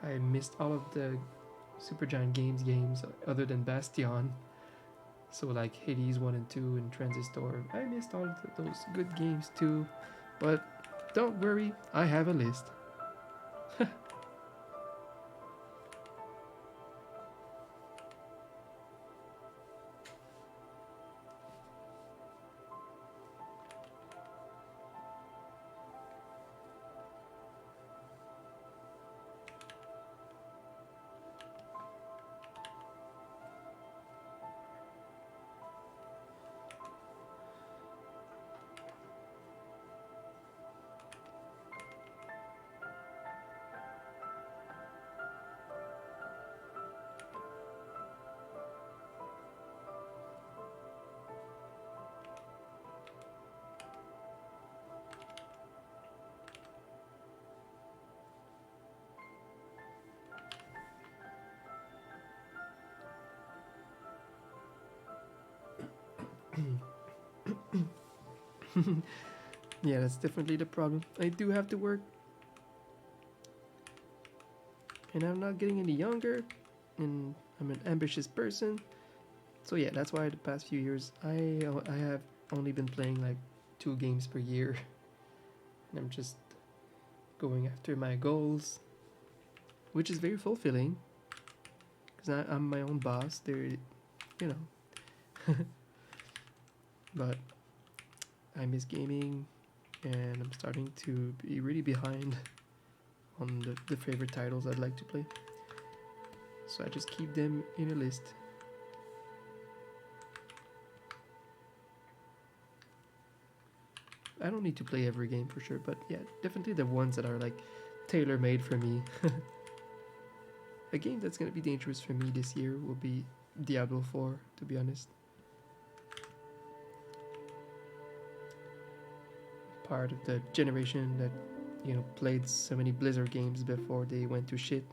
I missed all of the Supergiant games other than Bastion. So like Hades 1 and 2 and Transistor. I missed all of those good games too. But don't worry, I have a list. Yeah, that's definitely the problem. I do have to work, and I'm not getting any younger, and I'm an ambitious person. So yeah, that's why the past few years I have only been playing like 2 games per year, and I'm just going after my goals, which is very fulfilling because I'm my own boss. You know, but I miss gaming, and I'm starting to be really behind on the favorite titles I'd like to play. So I just keep them in a list. I don't need to play every game for sure, but yeah, definitely the ones that are like tailor-made for me. A game that's gonna be dangerous for me this year will be Diablo 4, to be honest. Part of the generation that, you know, played so many Blizzard games before they went to shit.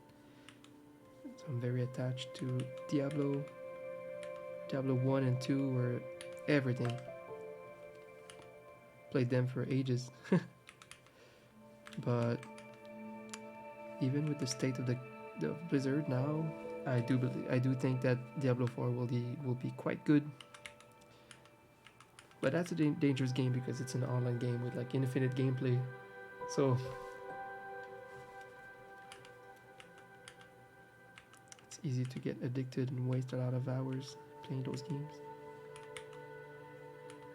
So I'm very attached to Diablo. Diablo 1 and 2 were everything. Played them for ages. But even with the state of the Blizzard now, I do think that Diablo 4 will be quite good. But that's a dangerous game because it's an online game with like infinite gameplay. So it's easy to get addicted and waste a lot of hours playing those games.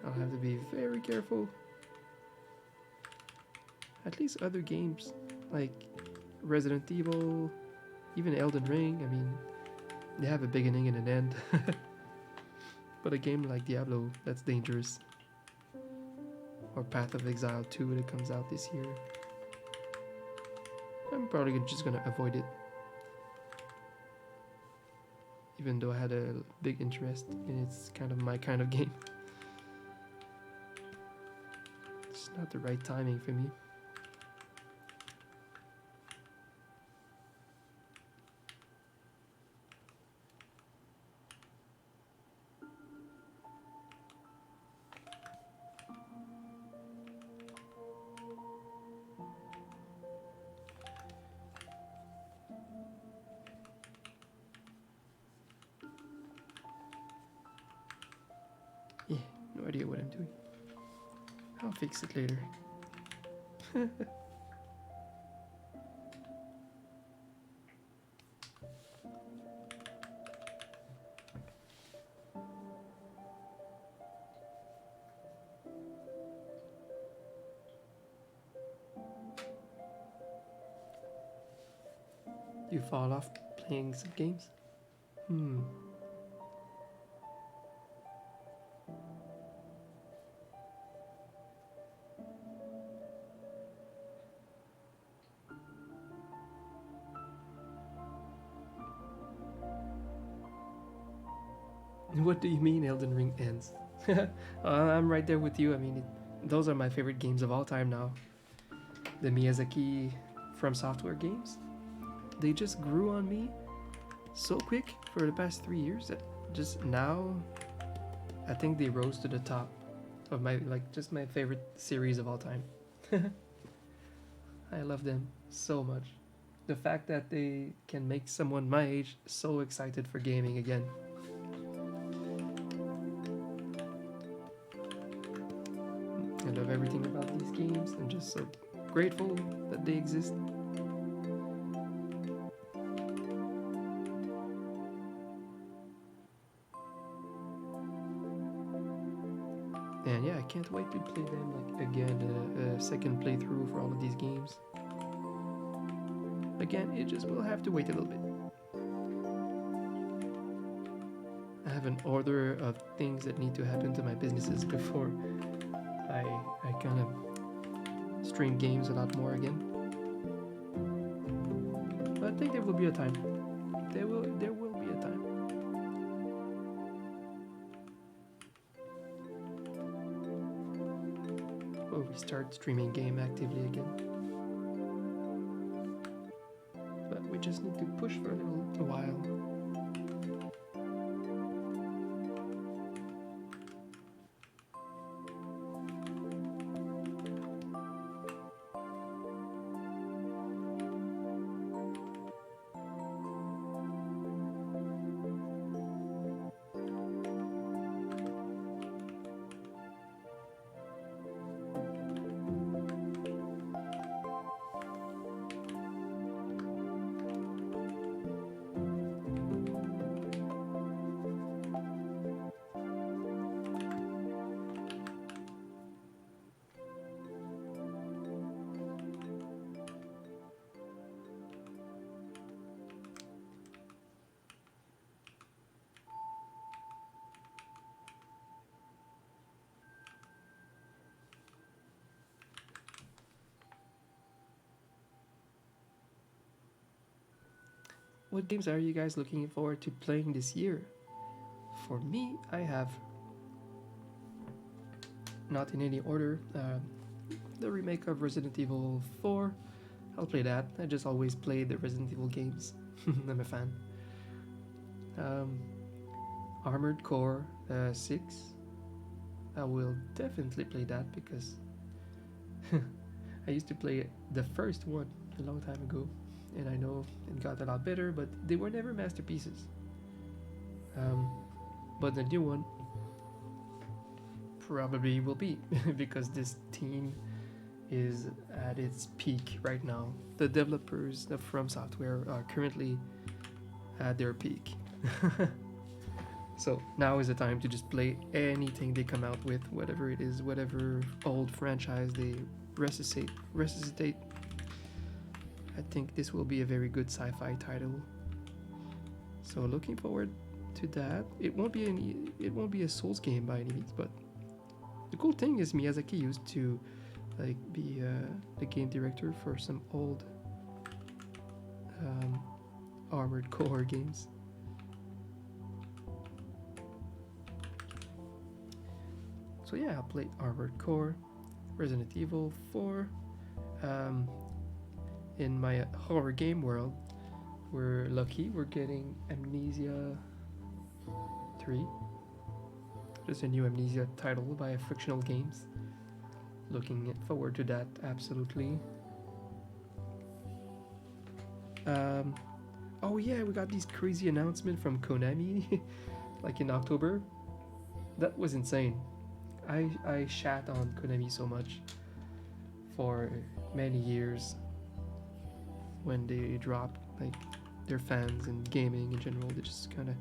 I'll have to be very careful. At least other games like Resident Evil, even Elden Ring, I mean, they have a beginning and an end. But a game like Diablo, that's dangerous. Or Path of Exile 2 that comes out this year. I'm probably just gonna avoid it. Even though I had a big interest and it's kind of my kind of game. It's not the right timing for me. Yeah, no idea what I'm doing. I'll fix it later. You fall off playing some games? What do you mean Elden Ring ends? I'm right there with you. I mean, those are my favorite games of all time now. The Miyazaki From Software games. They just grew on me so quick for the past 3 years that just now I think they rose to the top of my, like, just my favorite series of all time. I love them so much. The fact that they can make someone my age so excited for gaming again. I love everything about these games. I'm just so grateful that they exist. And yeah, I can't wait to play them like again, a second playthrough for all of these games. Again, it just will have to wait a little bit. I have an order of things that need to happen to my businesses before I kind of stream games a lot more again. But I think there will be a time. There will be a time. We'll restart streaming game actively again. But we just need to push for a while. What games are you guys looking forward to playing this year? For me, I have, not in any order, the remake of Resident Evil 4. I'll play that. I just always play the Resident Evil games. I'm a fan. Armored Core 6. I will definitely play that because I used to play the first one a long time ago. And I know it got a lot better, but they were never masterpieces. But the new one probably will be because this team is at its peak right now. The developers of From Software are currently at their peak. So now is the time to just play anything they come out with, whatever it is, whatever old franchise they resuscitate. I think this will be a very good sci-fi title. So looking forward to that. It won't be a Souls game by any means, but the cool thing is Miyazaki used to like be the game director for some old Armored Core games. So yeah, I played Armored Core, Resident Evil 4. In my horror game world, we're lucky we're getting Amnesia 3. There's a new Amnesia title by Frictional Games. Looking forward to that, absolutely. Oh yeah, we got these crazy announcement from Konami, like in October. That was insane. I shat on Konami so much for many years when they dropped like their fans and gaming in general. They just kind of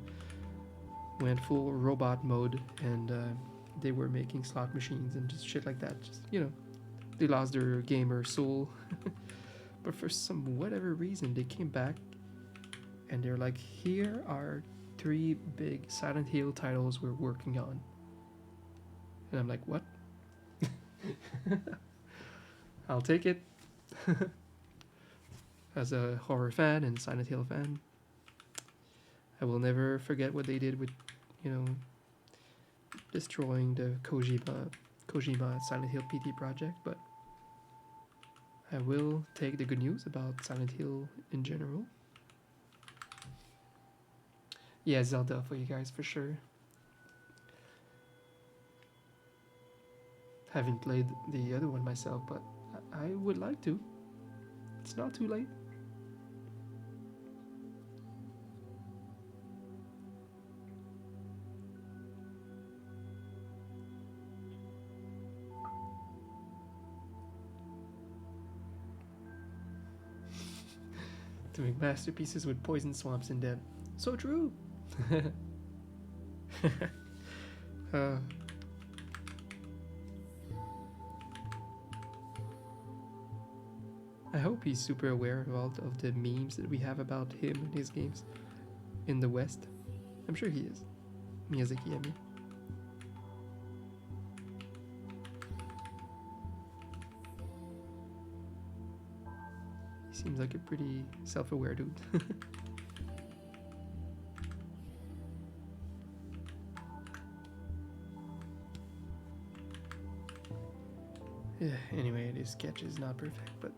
went full robot mode and they were making slot machines and just shit like that. Just they lost their gamer soul. But for some whatever reason, they came back and they're like, here are 3 big Silent Hill titles we're working on. And I'm like, what? I'll take it. As a horror fan and Silent Hill fan, I will never forget what they did with, destroying the Kojima Silent Hill PT project, but I will take the good news about Silent Hill in general. Yeah, Zelda for you guys for sure. Haven't played the other one myself, but I would like to. It's not too late. To make masterpieces with poison swamps in them. So true! uh, I hope he's super aware of all of the memes that we have about him and his games in the West. I'm sure he is. Miyazaki, I mean. He seems like a pretty self-aware dude. Yeah, anyway, this sketch is not perfect, but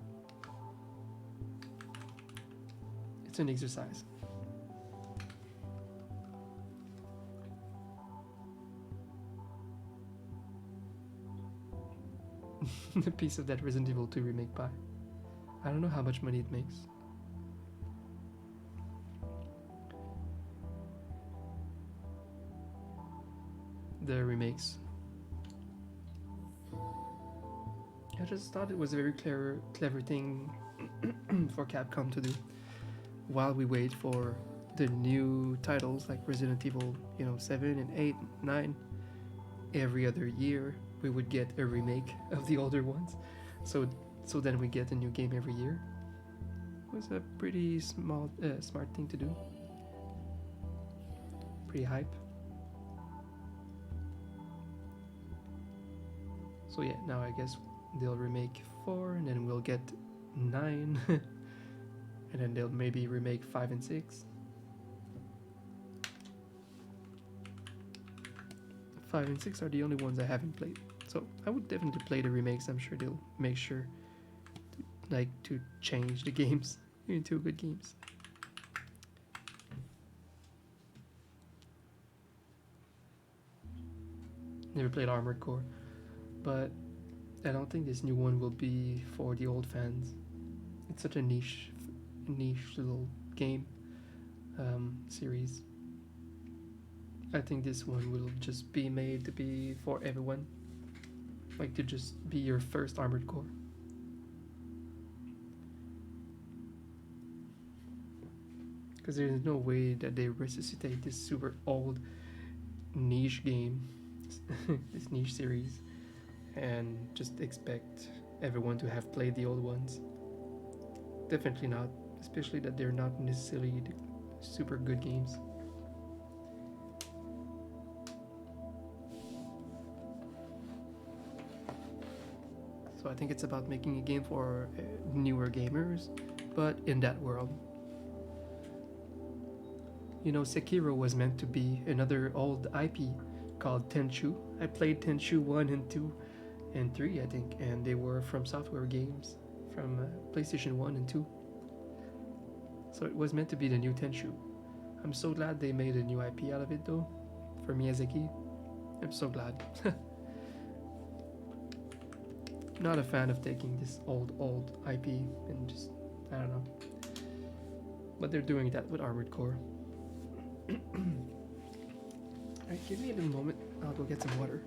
it's an exercise. The piece of that Resident Evil 2 remake pie. I don't know how much money it makes. The remakes. I just thought it was a very clever thing for Capcom to do while we wait for the new titles like Resident Evil, 7 and 8, 9. Every other year we would get a remake of the older ones. So then we get a new game every year. It was a pretty smart thing to do. Pretty hype. So yeah, now I guess they'll remake 4 and then we'll get 9 and then they'll maybe remake 5 and 6. 5 and 6 are the only ones I haven't played, so I would definitely play the remakes. I'm sure they'll make sure to change the games into good games. Never played Armored Core, but I don't think this new one will be for the old fans. It's such a niche little game series. I think this one will just be made to be for everyone, like to just be your first Armored Core. Because there's no way that they resuscitate this super old niche game, this niche series, and just expect everyone to have played the old ones. Definitely not, especially that they're not necessarily super good games. I think it's about making a game for newer gamers, but in that world. You know, Sekiro was meant to be another old IP called Tenchu. I played Tenchu 1 and 2 and 3, I think, and they were from Software Games, from PlayStation 1 and 2. So it was meant to be the new Tenchu. I'm so glad they made a new IP out of it, though, for Miyazaki. I'm so glad. Not a fan of taking this old IP and just, I don't know. But they're doing that with Armored Core. Alright, give me a little moment. I'll go get some water.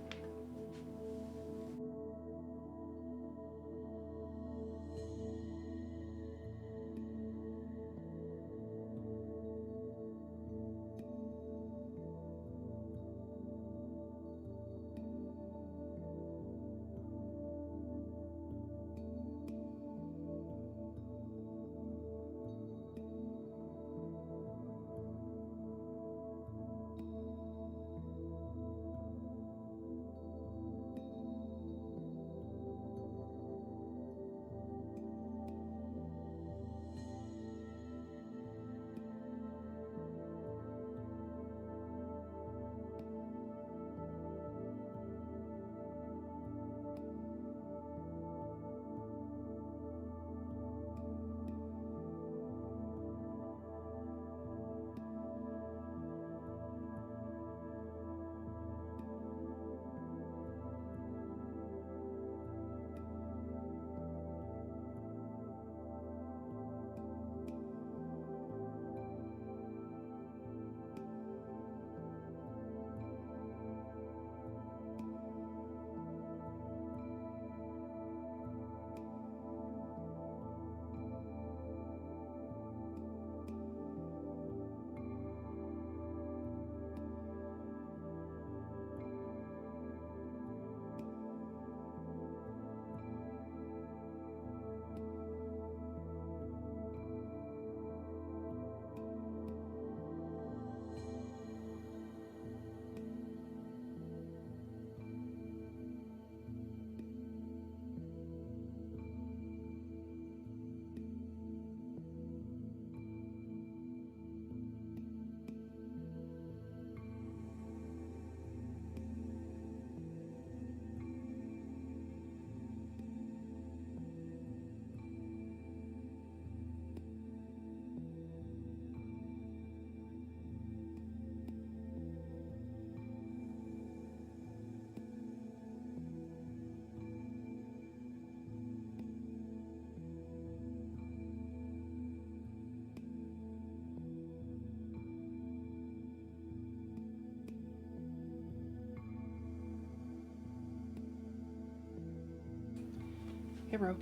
Hey, bro.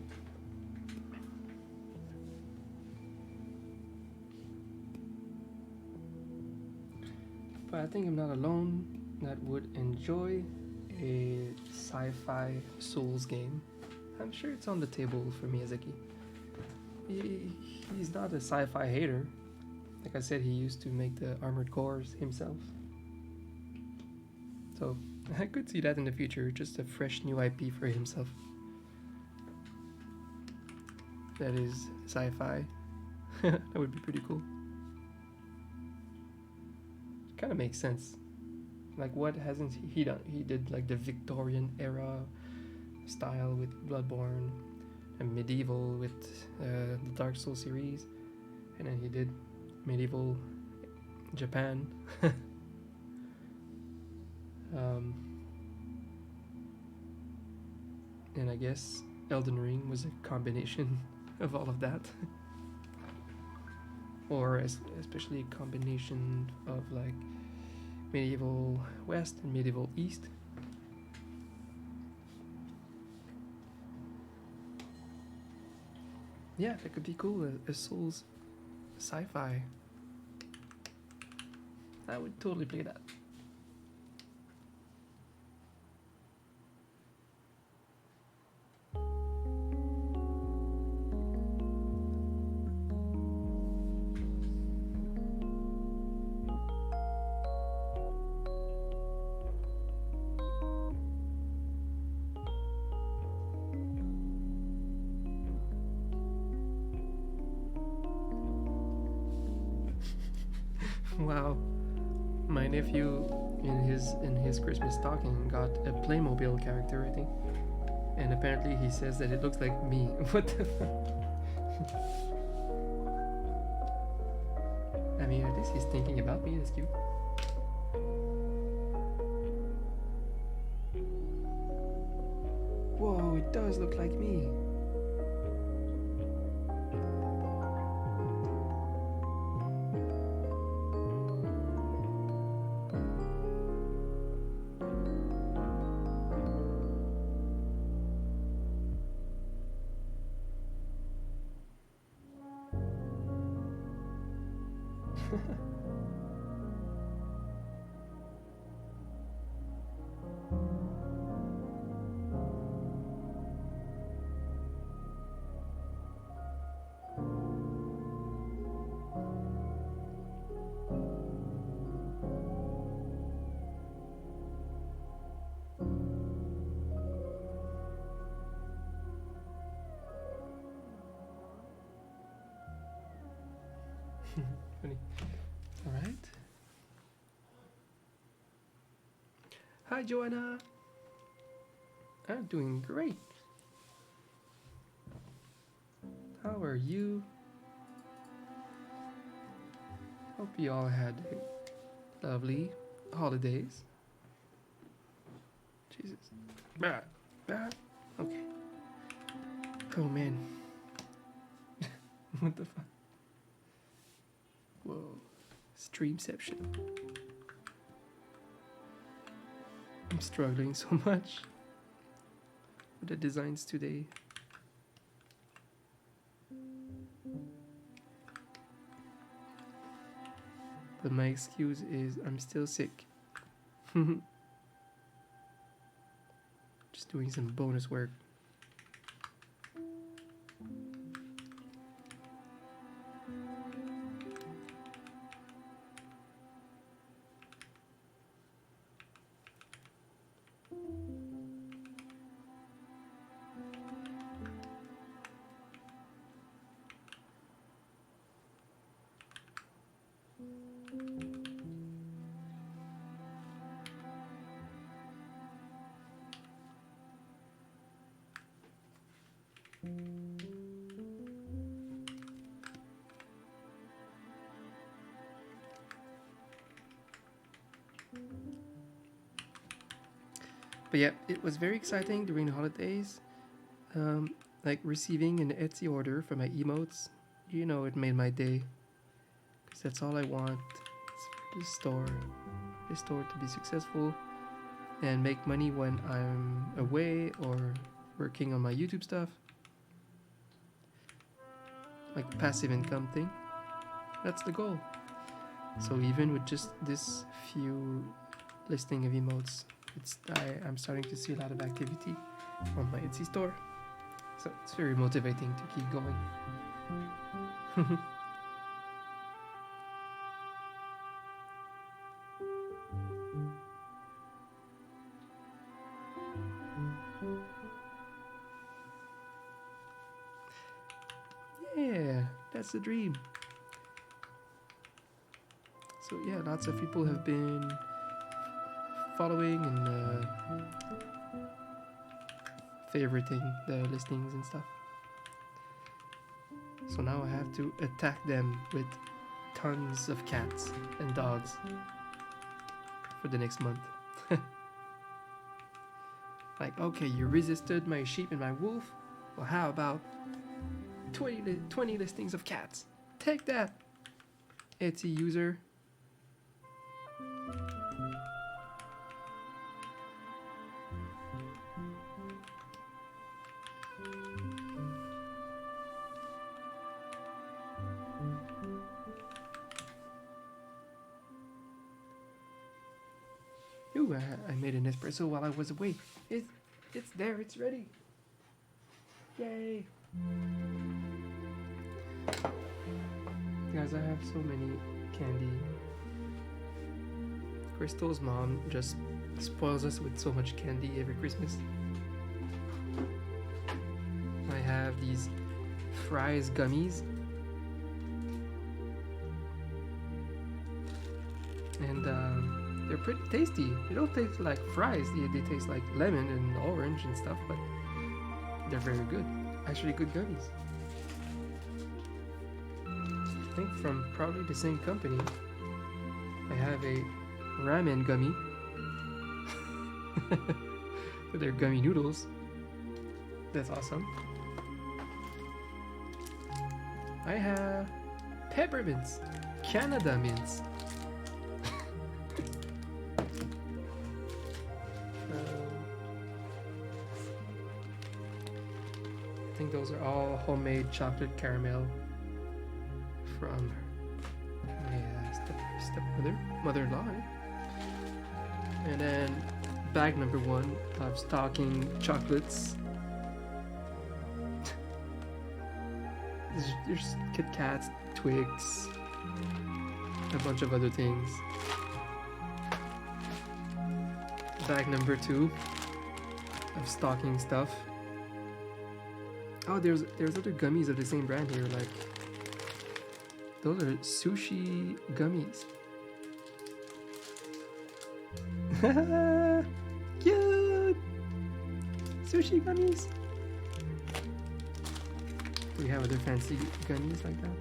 But I think I'm not alone that would enjoy a sci-fi Souls game. I'm sure it's on the table for Miyazaki. He's not a sci-fi hater. Like I said, he used to make the Armored Cores himself. So I could see that in the future, just a fresh new IP for himself. That is sci-fi. That would be pretty cool. Kind of makes sense. Like, what hasn't he done? He did like the Victorian era style with Bloodborne, and medieval with the Dark Souls series, and then he did medieval Japan. And I guess Elden Ring was a combination of all of that. Or especially a combination of like medieval West and medieval East. Yeah, that could be cool. A Souls sci-fi. I would totally play that. My nephew in his Christmas stocking got a Playmobil character, I think, and apparently he says that it looks like me. What the fuck? I mean, at least he's thinking about me. That's cute. Whoa, it does look like me. Funny. All right. Hi, Joanna. I'm doing great. How are you? Hope you all had lovely holidays. Jesus. Bah. Bah. Okay. Oh man. What the fuck? Whoa. Streamception. I'm struggling so much with the designs today. But my excuse is I'm still sick. Just doing some bonus work. But yeah, it was very exciting during the holidays. Like receiving an Etsy order for my emotes. You know, it made my day. Because that's all I want. It's for this store to be successful and make money when I'm away or working on my YouTube stuff. Like passive income thing. That's the goal. So even with just this few listing of emotes, I'm starting to see a lot of activity on my Etsy store. So it's very motivating to keep going. Yeah, that's the dream. So yeah, lots of people have been following and favoriting the listings and stuff. So now I have to attack them with tons of cats and dogs for the next month. Like, okay, you resisted my sheep and my wolf. Well, how about 20 listings of cats? Take that, Etsy user. Ooh, I made an espresso while I was away. It's there, it's ready. Yay! Guys, I have so many candy. Crystal's mom just spoils us with so much candy every Christmas. I have these fries gummies. and they're pretty tasty. They don't taste like fries. They taste like lemon and orange and stuff, but they're very good. Actually, good gummies. I think from probably the same company. I have a ramen gummy. They're gummy noodles. That's awesome. I have peppermints, Canada mints. I think those are all homemade chocolate caramel from my stepmother, mother-in-law. And then bag number 1 of stocking chocolates. There's Kit Kats, Twigs, a bunch of other things. Bag number 2 of stocking stuff. Oh, there's other gummies of the same brand here, like those are sushi gummies. Cute! Sushi gummies. Do we have other fancy gummies like that?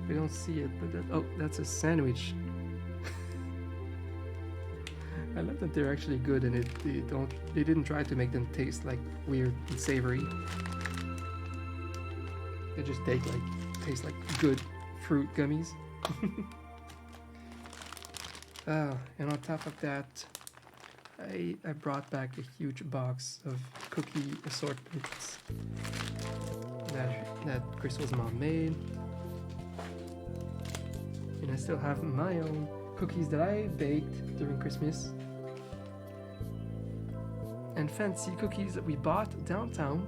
We don't see it, but oh, that's a sandwich. I love that they're actually good, and they didn't try to make them taste like weird and savory. They just taste like good fruit gummies. Oh, and on top of that, I brought back a huge box of cookie assortments that Crystal's mom made. And I still have my own cookies that I baked during Christmas. And fancy cookies that we bought downtown.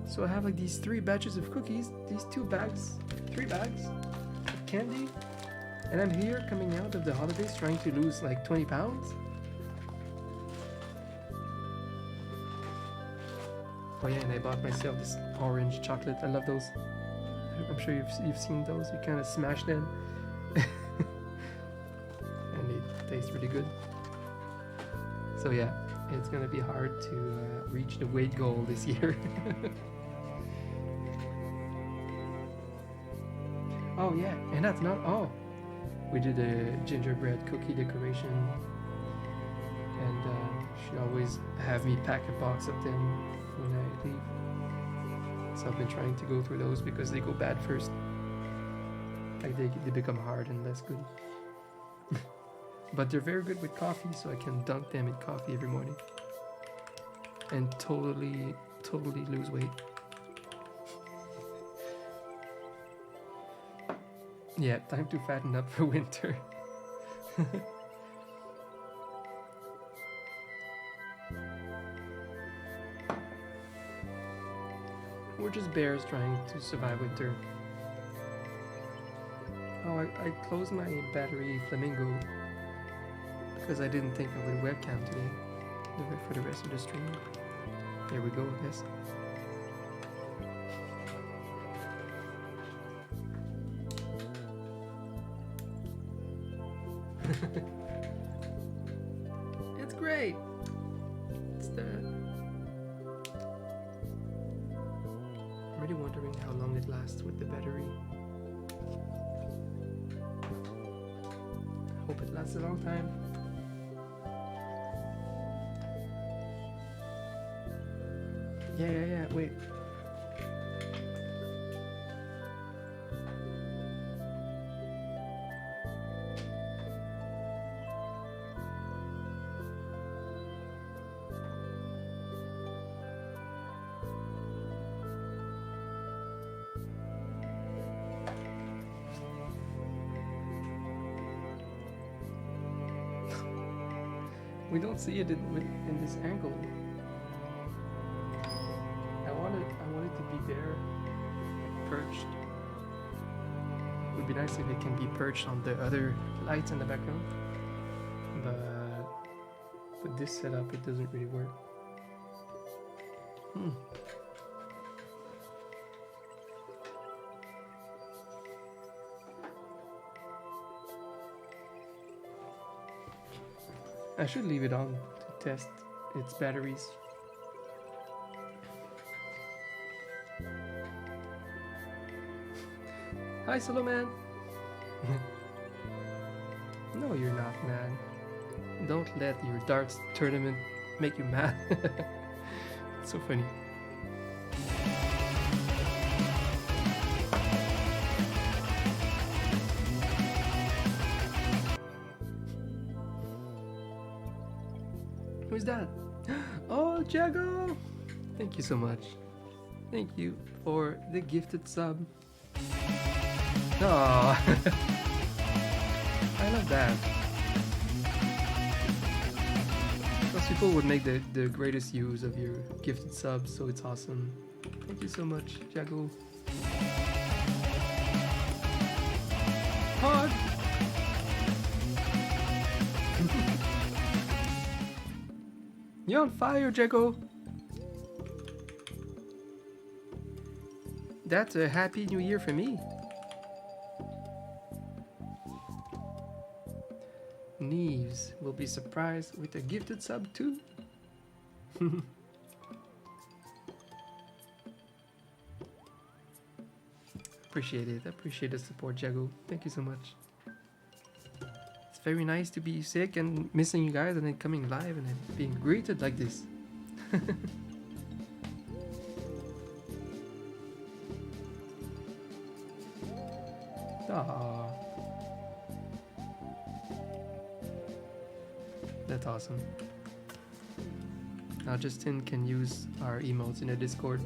So I have like these 3 batches of cookies, these 3 bags of candy. And I'm here coming out of the holidays trying to lose like 20 pounds. Oh yeah, and I bought myself this orange chocolate. I love those. I'm sure you've seen those. You kind of smash them. And they taste really good. So yeah, it's gonna be hard to reach the weight goal this year. Oh yeah, and that's not all. We did a gingerbread cookie decoration, and she always have me pack a box of them when I leave. So I've been trying to go through those because they go bad first. Like they become hard and less good. But they're very good with coffee, so I can dunk them in coffee every morning. And totally lose weight. Yeah, time to fatten up for winter. We're just bears trying to survive winter. Oh, I closed my battery flamingo because I didn't think of a webcam today for the rest of the stream. There we go, I guess. It's great. It's the. I'm really wondering how long it lasts with the battery. I hope it lasts a long time. Yeah. Wait. We don't see it in this angle. I want it to be there, perched. It would be nice if it can be perched on the other lights in the background. But with this setup, it doesn't really work. I should leave it on to test its batteries. Hi, Solo Man. No, you're not, man. Don't let your darts tournament make you mad. It's so funny. Who's that? Oh, Jago! Thank you so much. Thank you for the gifted sub. Aww. I love that. Those people would make the greatest use of your gifted subs, so it's awesome. Thank you so much, Jago. Hug! You're on fire, Jago! That's a happy new year for me. Neves will be surprised with a gifted sub too. Appreciate it. Appreciate the support, Jago. Thank you so much. It's very nice to be sick and missing you guys and then coming live and then being greeted like this. Aww. That's awesome. Now Justin can use our emotes in a Discord.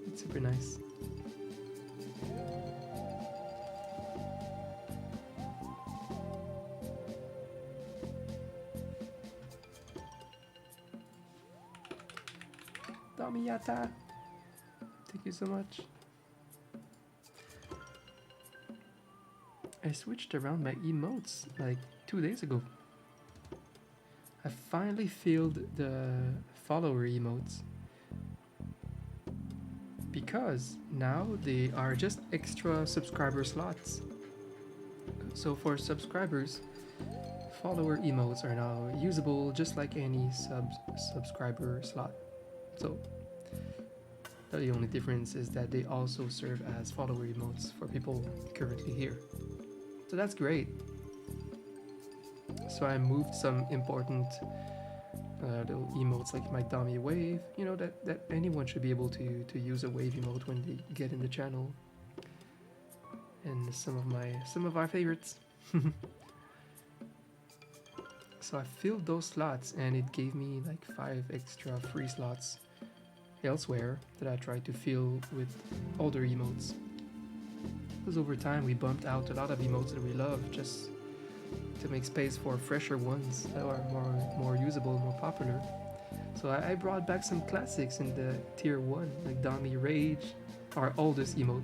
It's super nice. Damiyata! Thank you so much. I switched around my emotes like 2 days ago. I finally filled the follower emotes because now they are just extra subscriber slots. So for subscribers, follower emotes are now usable just like any subscriber slot. So the only difference is that they also serve as follower emotes for people currently here. So that's great. So I moved some important little emotes like my dummy wave, you know, that anyone should be able to use a wave emote when they get in the channel. And some of our favorites. So I filled those slots and it gave me like 5 extra free slots elsewhere that I tried to fill with older emotes. Because over time we bumped out a lot of emotes that we love just to make space for fresher ones that are more usable, more popular. So I brought back some classics in the tier 1, like Dami Rage, our oldest emote.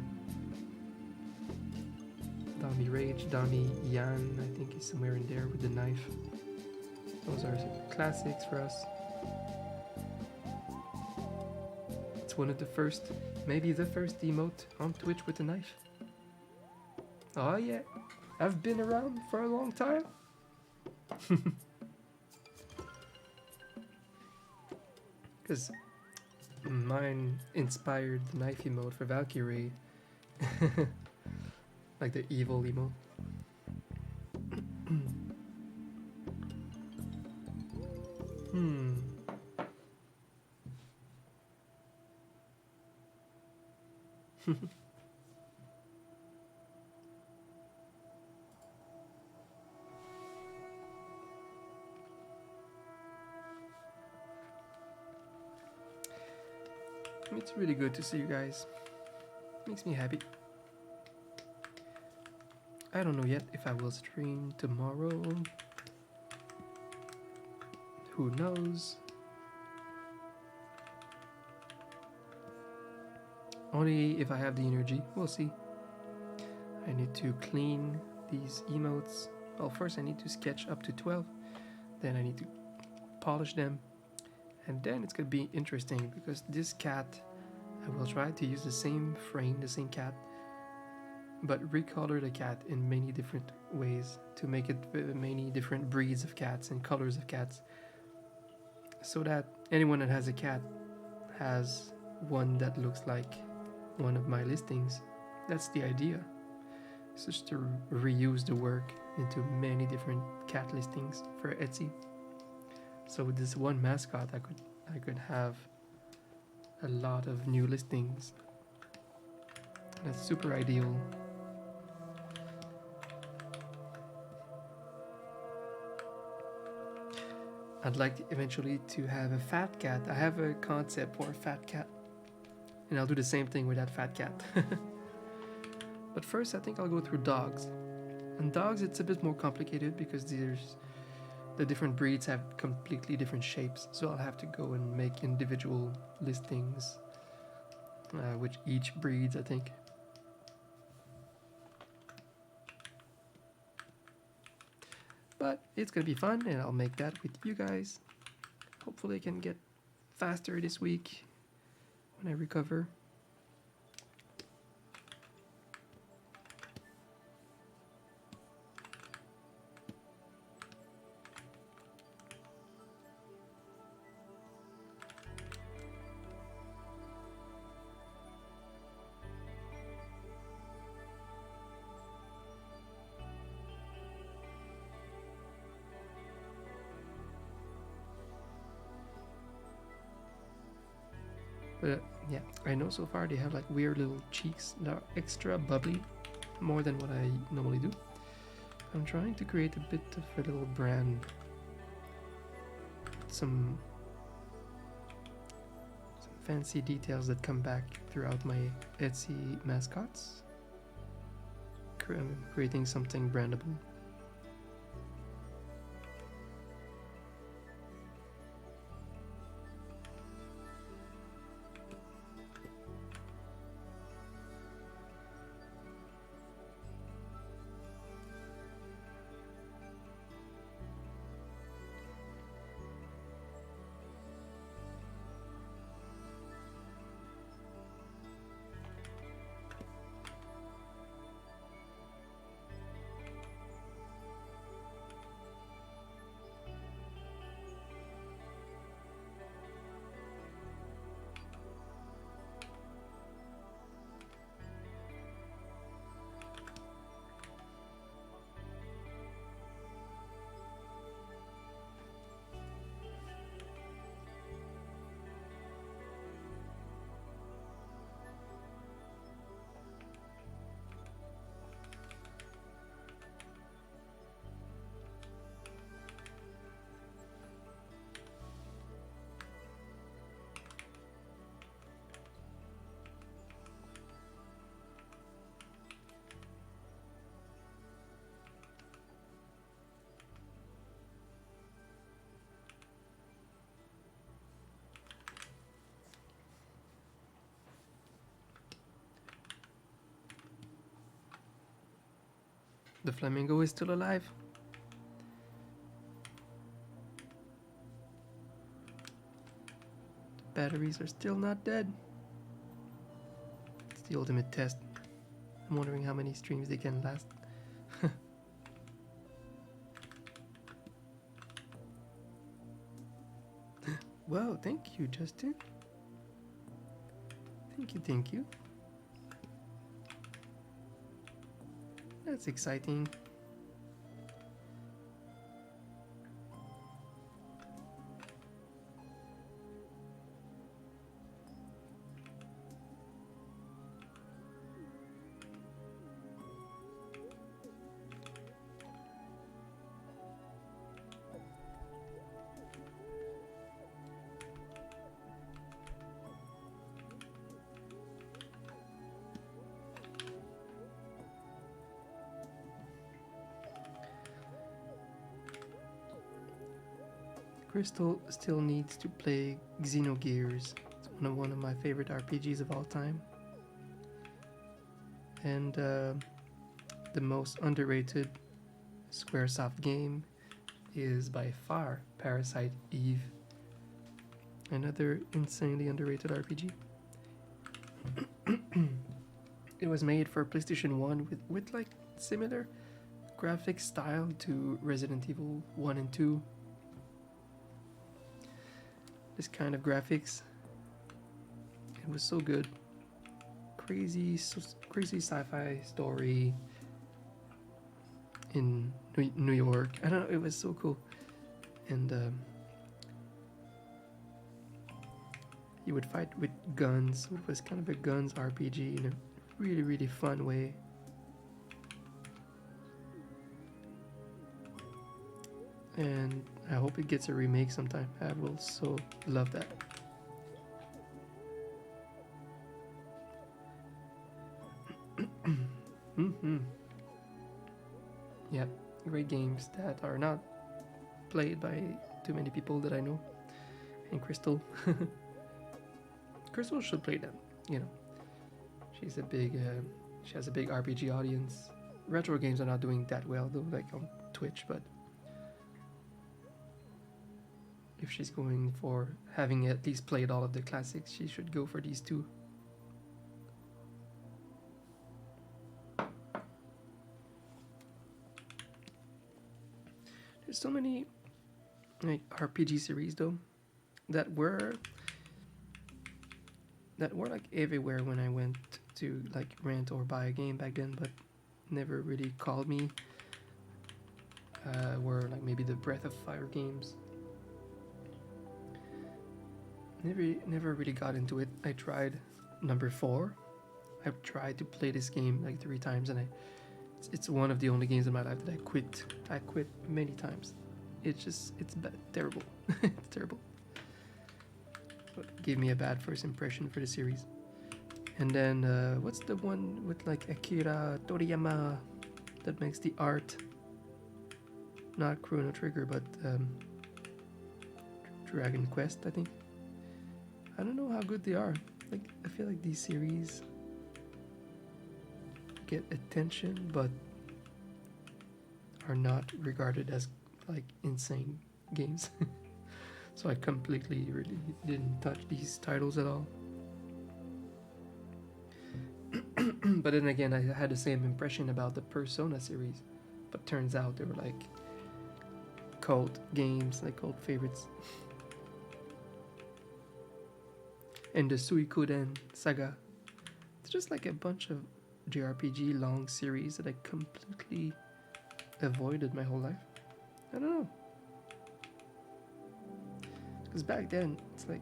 Dami Rage, Dami Yan, I think is somewhere in there with the knife. Those are classics for us. It's one of the first, maybe the first emote on Twitch with a knife. Oh yeah, I've been around for a long time. Because mine inspired the knife emote for Valkyrie. Like the evil emote. It's really good to see you guys. Makes me happy. I don't know yet if I will stream tomorrow. Who knows? Only if I have the energy. We'll see. I need to clean these emotes. Well, first I need to sketch up to 12. Then I need to polish them. And then it's gonna be interesting because this cat, I will try to use the same frame, the same cat, but recolor the cat in many different ways to make it many different breeds of cats and colors of cats, so that anyone that has a cat has one that looks like one of my listings. That's the idea. It's just to reuse the work into many different cat listings for Etsy. So with this one mascot, I could have a lot of new listings. That's super ideal. I'd like eventually to have a fat cat. I have a concept for a fat cat, and I'll do the same thing with that fat cat. But first, I think I'll go through dogs. And dogs, it's a bit more complicated because the different breeds have completely different shapes. So I'll have to go and make individual listings with each breeds, I think. But it's gonna be fun, and I'll make that with you guys. Hopefully I can get faster this week when I recover. But yeah, I know so far they have like weird little cheeks that are extra bubbly, more than what I normally do. I'm trying to create a bit of a little brand, some fancy details that come back throughout my Etsy mascots. Creating something brandable. The flamingo is still alive. The batteries are still not dead. It's the ultimate test. I'm wondering how many streams they can last. Wow, thank you, Justin. Thank you. That's exciting. Crystal still needs to play Xenogears. It's one of my favorite RPGs of all time. And the most underrated Squaresoft game is by far Parasite Eve. Another insanely underrated RPG. It was made for PlayStation 1 with like similar graphic style to Resident Evil 1 and 2. This kind of graphics. It was so good. Crazy sci-fi story in New York. I don't know, it was so cool. And you would fight with guns. It was kind of a guns RPG in a really, really fun way. And I hope it gets a remake sometime. I will so love that. Yeah, great games that are not played by too many people that I know. And Crystal. Crystal should play them, you know. She has a big RPG audience. Retro games are not doing that well though, like on Twitch, but if she's going for having at least played all of the classics, she should go for these two. There's so many like RPG series though that were like everywhere when I went to like rent or buy a game back then, but never really called me. Were like maybe the Breath of Fire games. Never really got into it. I tried number 4. I've tried to play this game like 3 times, and it's one of the only games in my life that I quit. I quit many times. It's terrible. It's terrible. But gave me a bad first impression for the series. And then what's the one with like Akira Toriyama that makes the art? Not Chrono Trigger, but Dragon Quest, I think. I don't know how good they are. Like I feel like these series get attention, but are not regarded as like insane games. So I completely really didn't touch these titles at all. But then again, I had the same impression about the Persona series, but turns out they were like cult games, like cult favorites. And the Suikoden saga, it's just like a bunch of JRPG long series that I completely avoided my whole life. I don't know. Because back then, it's like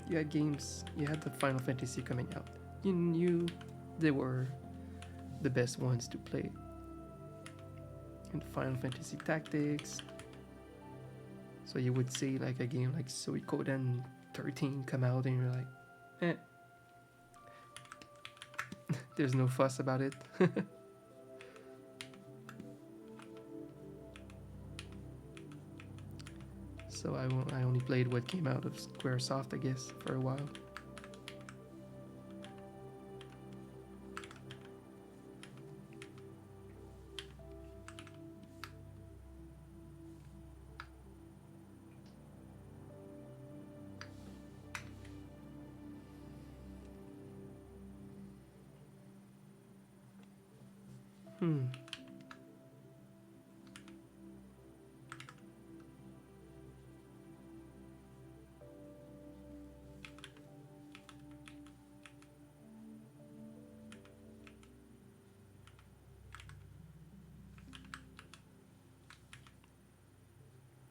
you had games, you had the Final Fantasy coming out. You knew they were the best ones to play. And Final Fantasy Tactics. So you would see like a game like Suikoden 13 come out and you're like, eh. There's no fuss about it. So I only played what came out of Squaresoft, I guess, for a while.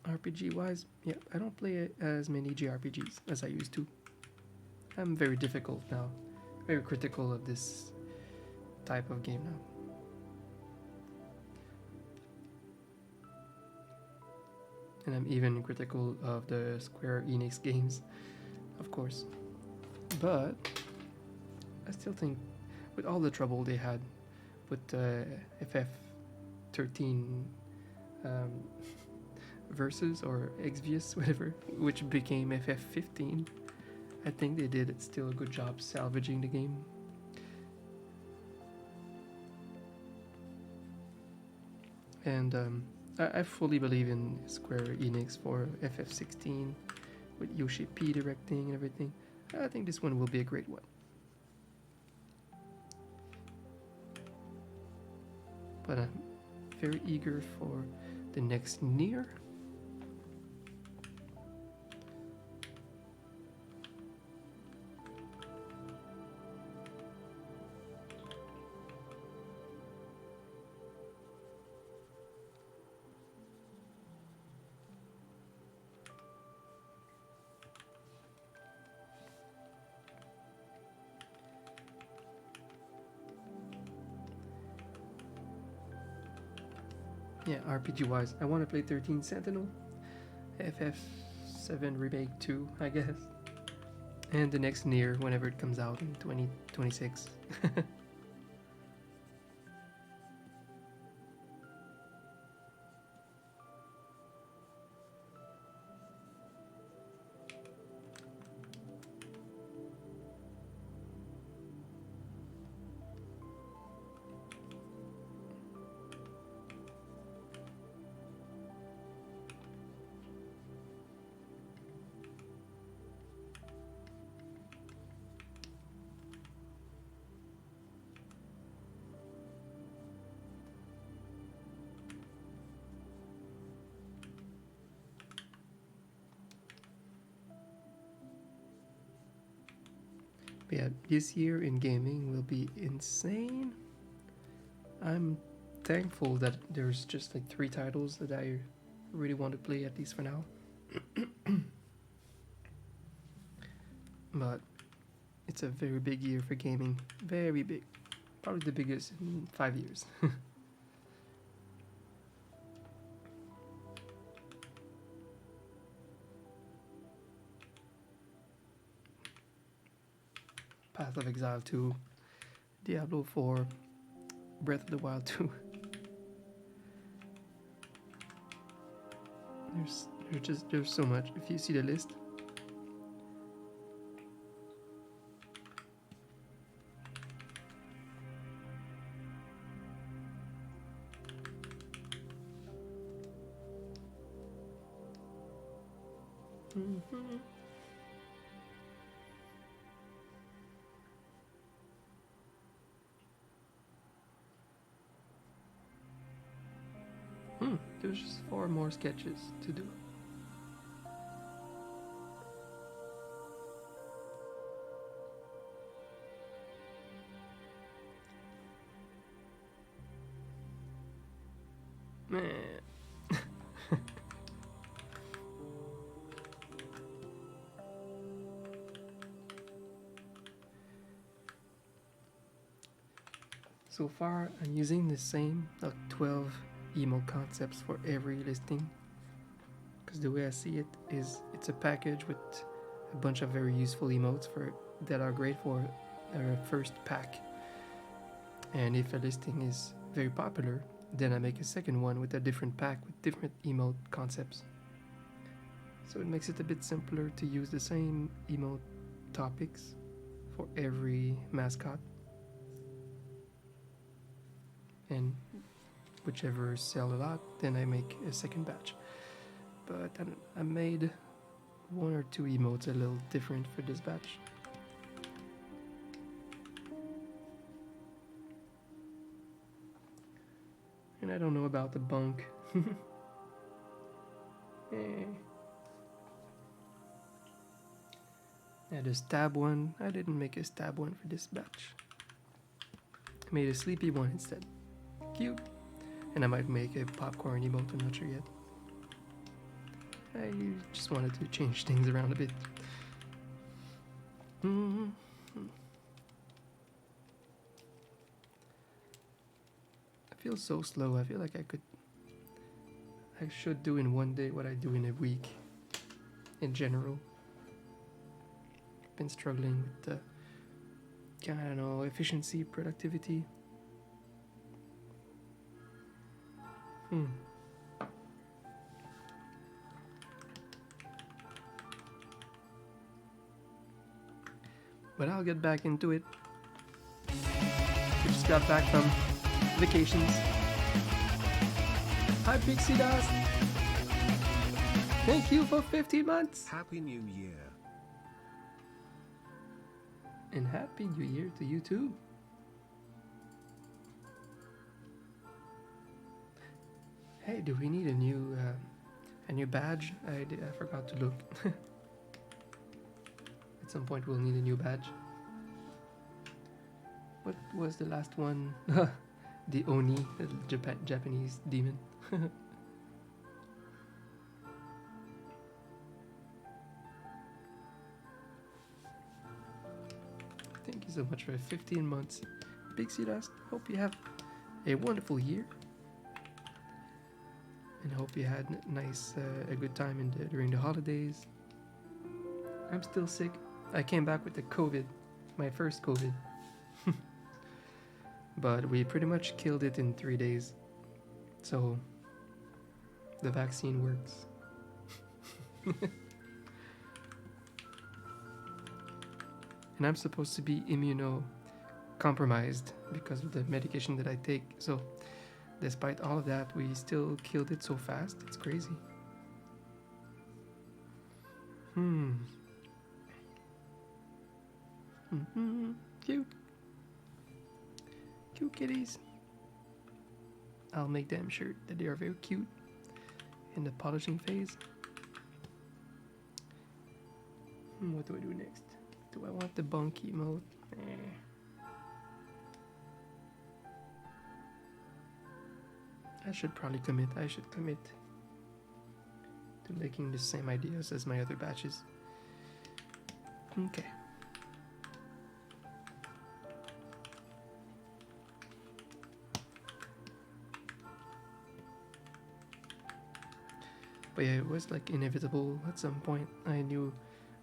RPG wise, yeah, I don't play as many JRPGs as I used to. I'm very difficult now, very critical of this type of game now. And I'm even critical of the Square Enix games, of course. But I still think with all the trouble they had with FF13 Versus or Exvius, whatever, which became FF15, I think they did still a good job salvaging the game. And I fully believe in Square Enix for FF16 with Yoshi P directing and everything. I think this one will be a great one. but I'm very eager for the next Nier. Yeah, RPG wise, I want to play 13 Sentinel, FF7 Remake 2, I guess, and the next Nier whenever it comes out in 2026. But yeah, this year in gaming will be insane. I'm thankful that there's just like 3 titles that I really want to play, at least for now. But it's a very big year for gaming. Very big. Probably the biggest in 5 years. Path of Exile 2, Diablo 4, Breath of the Wild 2. There's so much. If you see the list. There's just 4 more sketches to do. Man. So far, I'm using the same 12 emote concepts for every listing, because the way I see it is it's a package with a bunch of very useful emotes that are great for a first pack. And if a listing is very popular, then I make a second one with a different pack with different emote concepts. So it makes it a bit simpler to use the same emote topics for every mascot. And whichever sell a lot, then I make a second batch. But I made 1 or 2 emotes a little different for this batch. And I don't know about the bunk. Yeah, the stab one, I didn't make a stab one for this batch. I made a sleepy one instead. Cute. And I might make a popcorn emote, I'm not sure yet. I just wanted to change things around a bit. I feel so slow. I feel like I should do in one day what I do in a week. In general. I've been struggling with the, I don't know, efficiency, productivity. But I'll get back into it. We just got back from vacations. Hi Pixie Dust! Thank you for 15 months! Happy New Year. And Happy New Year to you too. do we need a new badge? I forgot to look. At some point we'll need a new badge. What was the last one? The Oni, the Japanese demon. Thank you so much for 15 months. Big Sea Dust, hope you have a wonderful year. And hope you had a good time during the holidays. I'm still sick. I came back with the COVID, my first COVID. But we pretty much killed it in 3 days. So the vaccine works. And I'm supposed to be immunocompromised because of the medication that I take. So despite all of that, we still killed it so fast. It's crazy. Cute. Cute kitties. I'll make damn sure that they are very cute in the polishing phase. What do I do next? Do I want the bunk emote? I should probably commit. I should commit to making the same ideas as my other batches. Okay. But yeah, it was like inevitable at some point.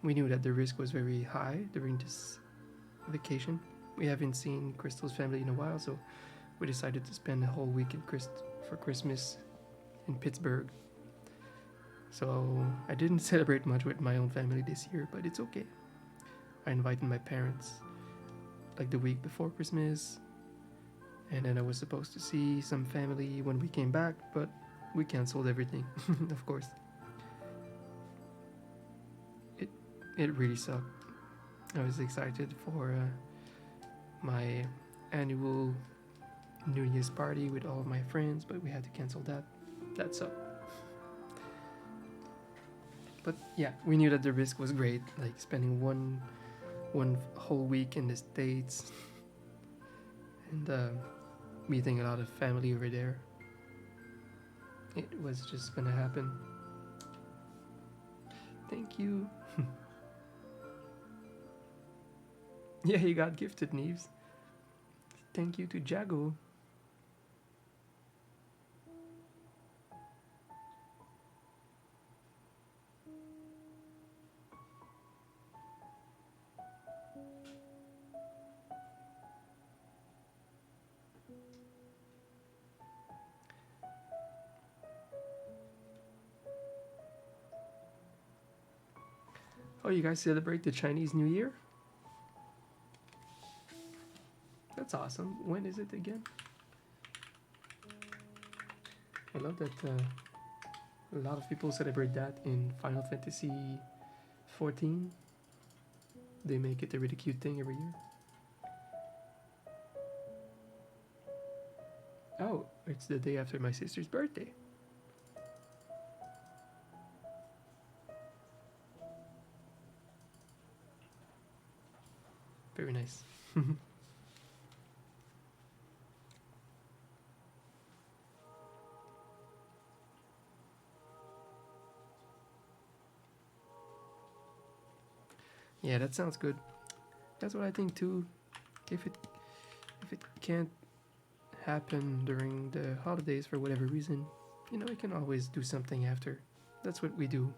We knew that the risk was very high during this vacation. We haven't seen Crystal's family in a while, so we decided to spend a whole week for Christmas in Pittsburgh. So I didn't celebrate much with my own family this year, but it's okay. I invited my parents like the week before Christmas, and then I was supposed to see some family when we came back, but we canceled everything, of course. It really sucked. I was excited for my annual New Year's party with all of my friends, but we had to cancel that. That sucked. But yeah, we knew that the risk was great, like spending one whole week in the States and meeting a lot of family over there. It was just gonna happen. Thank you. Yeah, you got gifted, Neves. Thank you to Jago. Oh, you guys celebrate the Chinese New Year? That's awesome. When is it again? I love that a lot of people celebrate that in Final Fantasy 14. They make it a really cute thing every year. Oh, it's the day after my sister's birthday. Very nice. Yeah, that sounds good. That's what I think too. If it can't happen during the holidays for whatever reason, we can always do something after. That's what we do.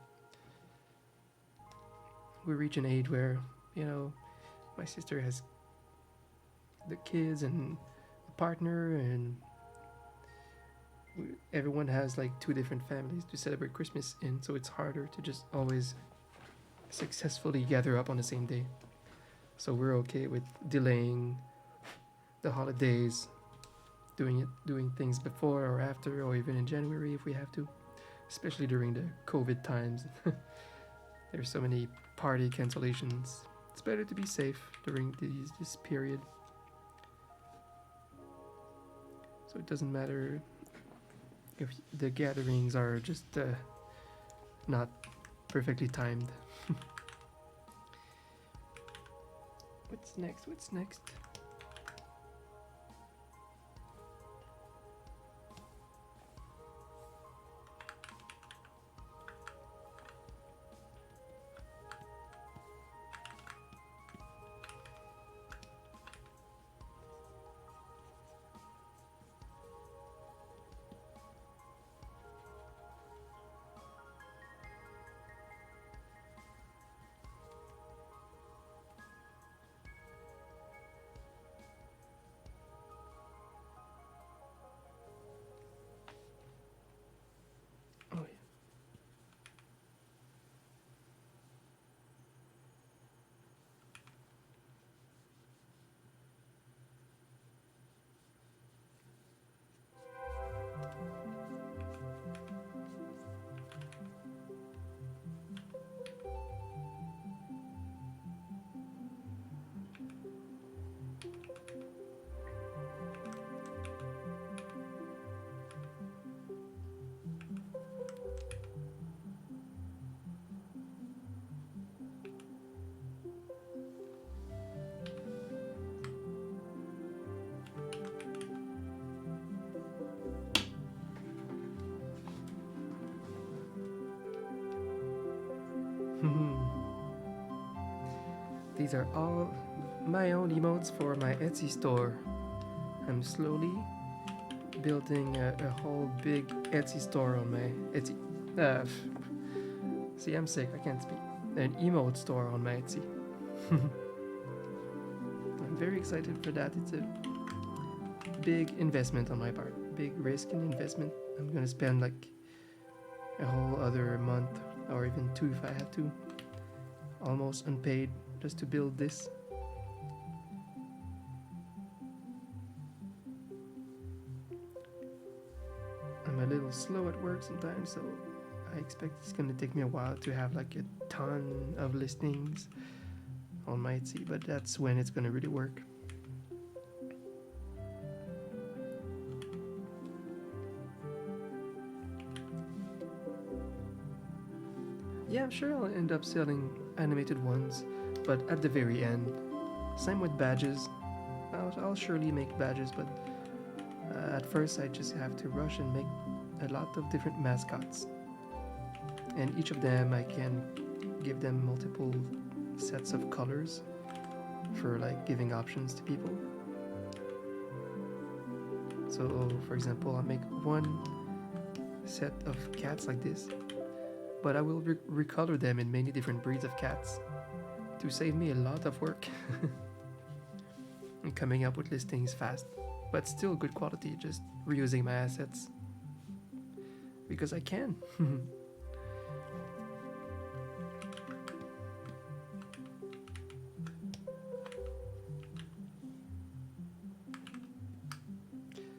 We reach an age where, my sister has the kids and a partner, and everyone has like 2 different families to celebrate Christmas in, so it's harder to just always successfully gather up on the same day. So we're okay with delaying the holidays, doing things before or after, or even in January if we have to, especially during the COVID times. There's so many party cancellations. It's better to be safe during this period. So it doesn't matter if the gatherings are just not perfectly timed. What's next? What's next? Oh yeah. These are all my own emotes for my Etsy store. I'm slowly building a whole big Etsy store on my Etsy. See, I'm sick. I can't speak. An emote store on my Etsy. I'm very excited for that. It's a big investment on my part. Big risk and investment. I'm gonna spend like a whole other month or even 2 if I have to. Almost unpaid just to build this. I'm a little slow at work sometimes, so I expect it's gonna take me a while to have like a ton of listings on my Etsy, but that's when it's gonna really work. Yeah, I'm sure I'll end up selling animated ones, but at the very end. Same with badges. I'll surely make badges, but at first I just have to rush and make a lot of different mascots. And each of them I can give them multiple sets of colors for like giving options to people. So for example, I'll make one set of cats like this, but I will recolor them in many different breeds of cats to save me a lot of work and coming up with listings fast, but still good quality, just reusing my assets because I can.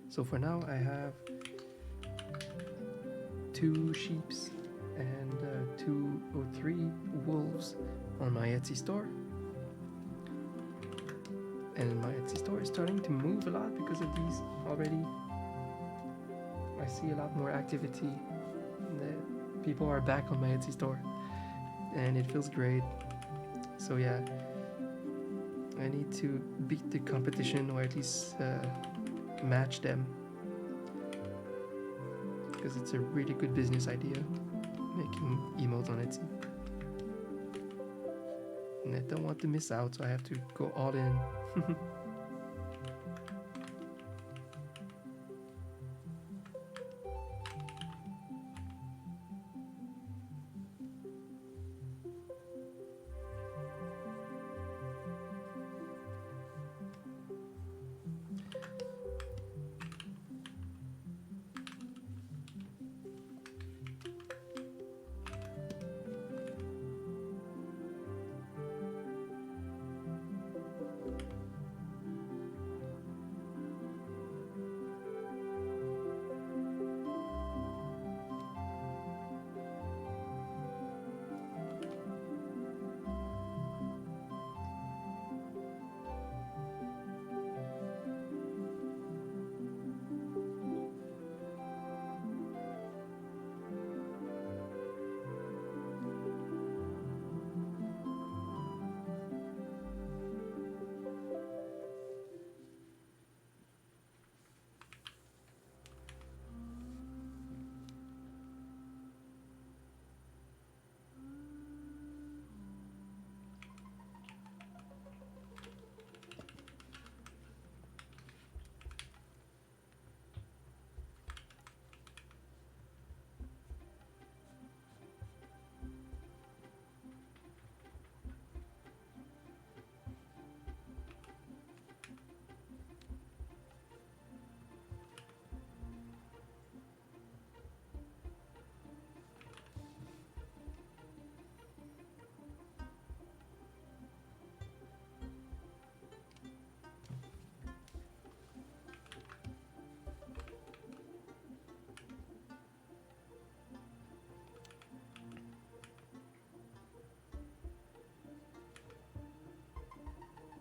So for now I have 2 sheeps and 2 or 3 wolves on my Etsy store. And my Etsy store is starting to move a lot because of these already. I see a lot more activity. People are back on my Etsy store and it feels great. So yeah, I need to beat the competition or at least match them, because it's a really good business idea making emotes on Etsy. And I don't want to miss out, so I have to go all in.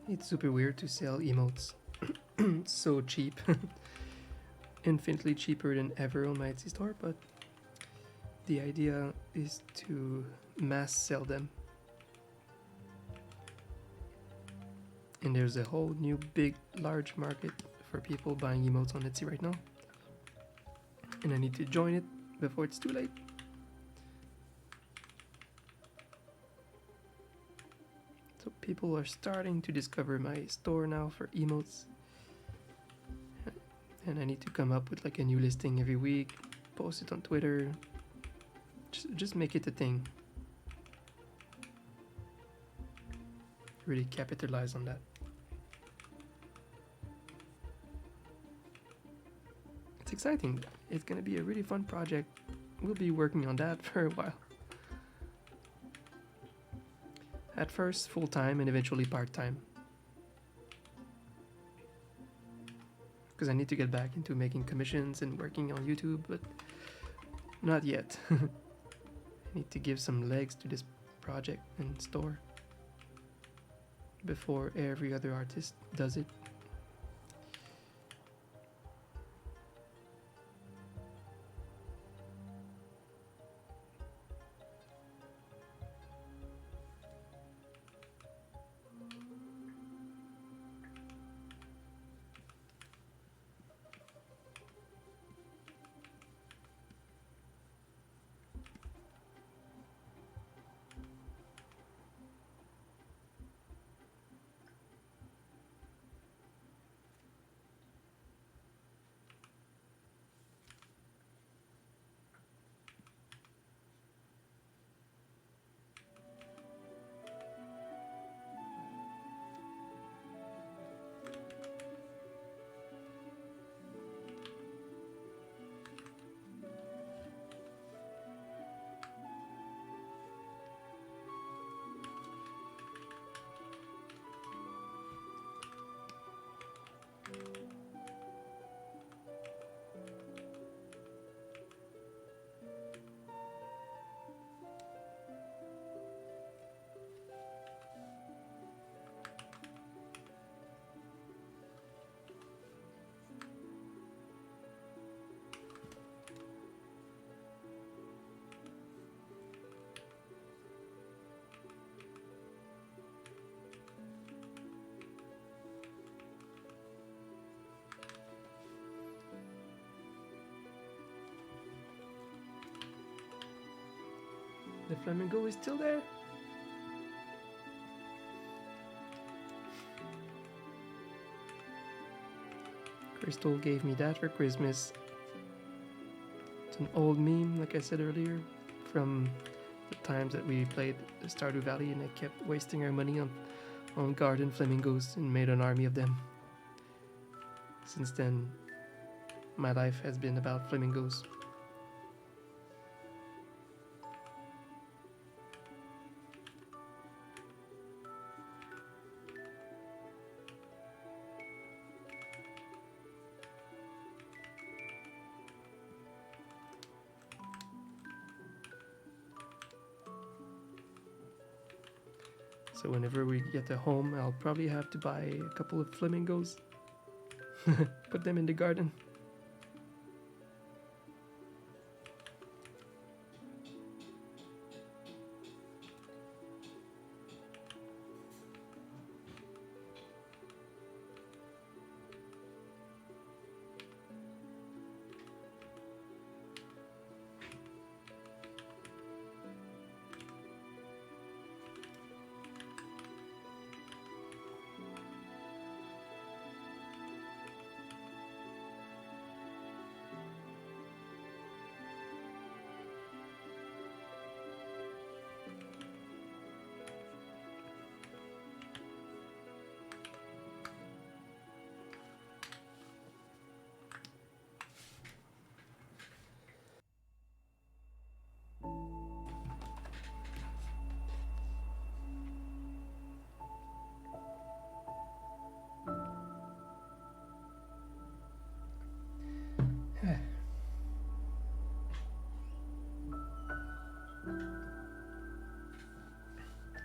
It's super weird to sell emotes so cheap, infinitely cheaper than ever on my Etsy store, but the idea is to mass sell them. And there's a whole new big, large market for people buying emotes on Etsy right now. And I need to join it before it's too late. So people are starting to discover my store now for emotes. And I need to come up with like a new listing every week, post it on Twitter, just make it a thing. Really capitalize on that. It's exciting. It's gonna be a really fun project. We'll be working on that for a while. At first full-time and eventually part-time. Because I need to get back into making commissions and working on YouTube, but not yet. I need to give some legs to this project and store before every other artist does it. The flamingo is still there. Crystal gave me that for Christmas. It's an old meme, like I said earlier, from the times that we played Stardew Valley and I kept wasting our money on garden flamingos and made an army of them. Since then, my life has been about flamingos. So whenever we get a home, I'll probably have to buy a couple of flamingos, put them in the garden.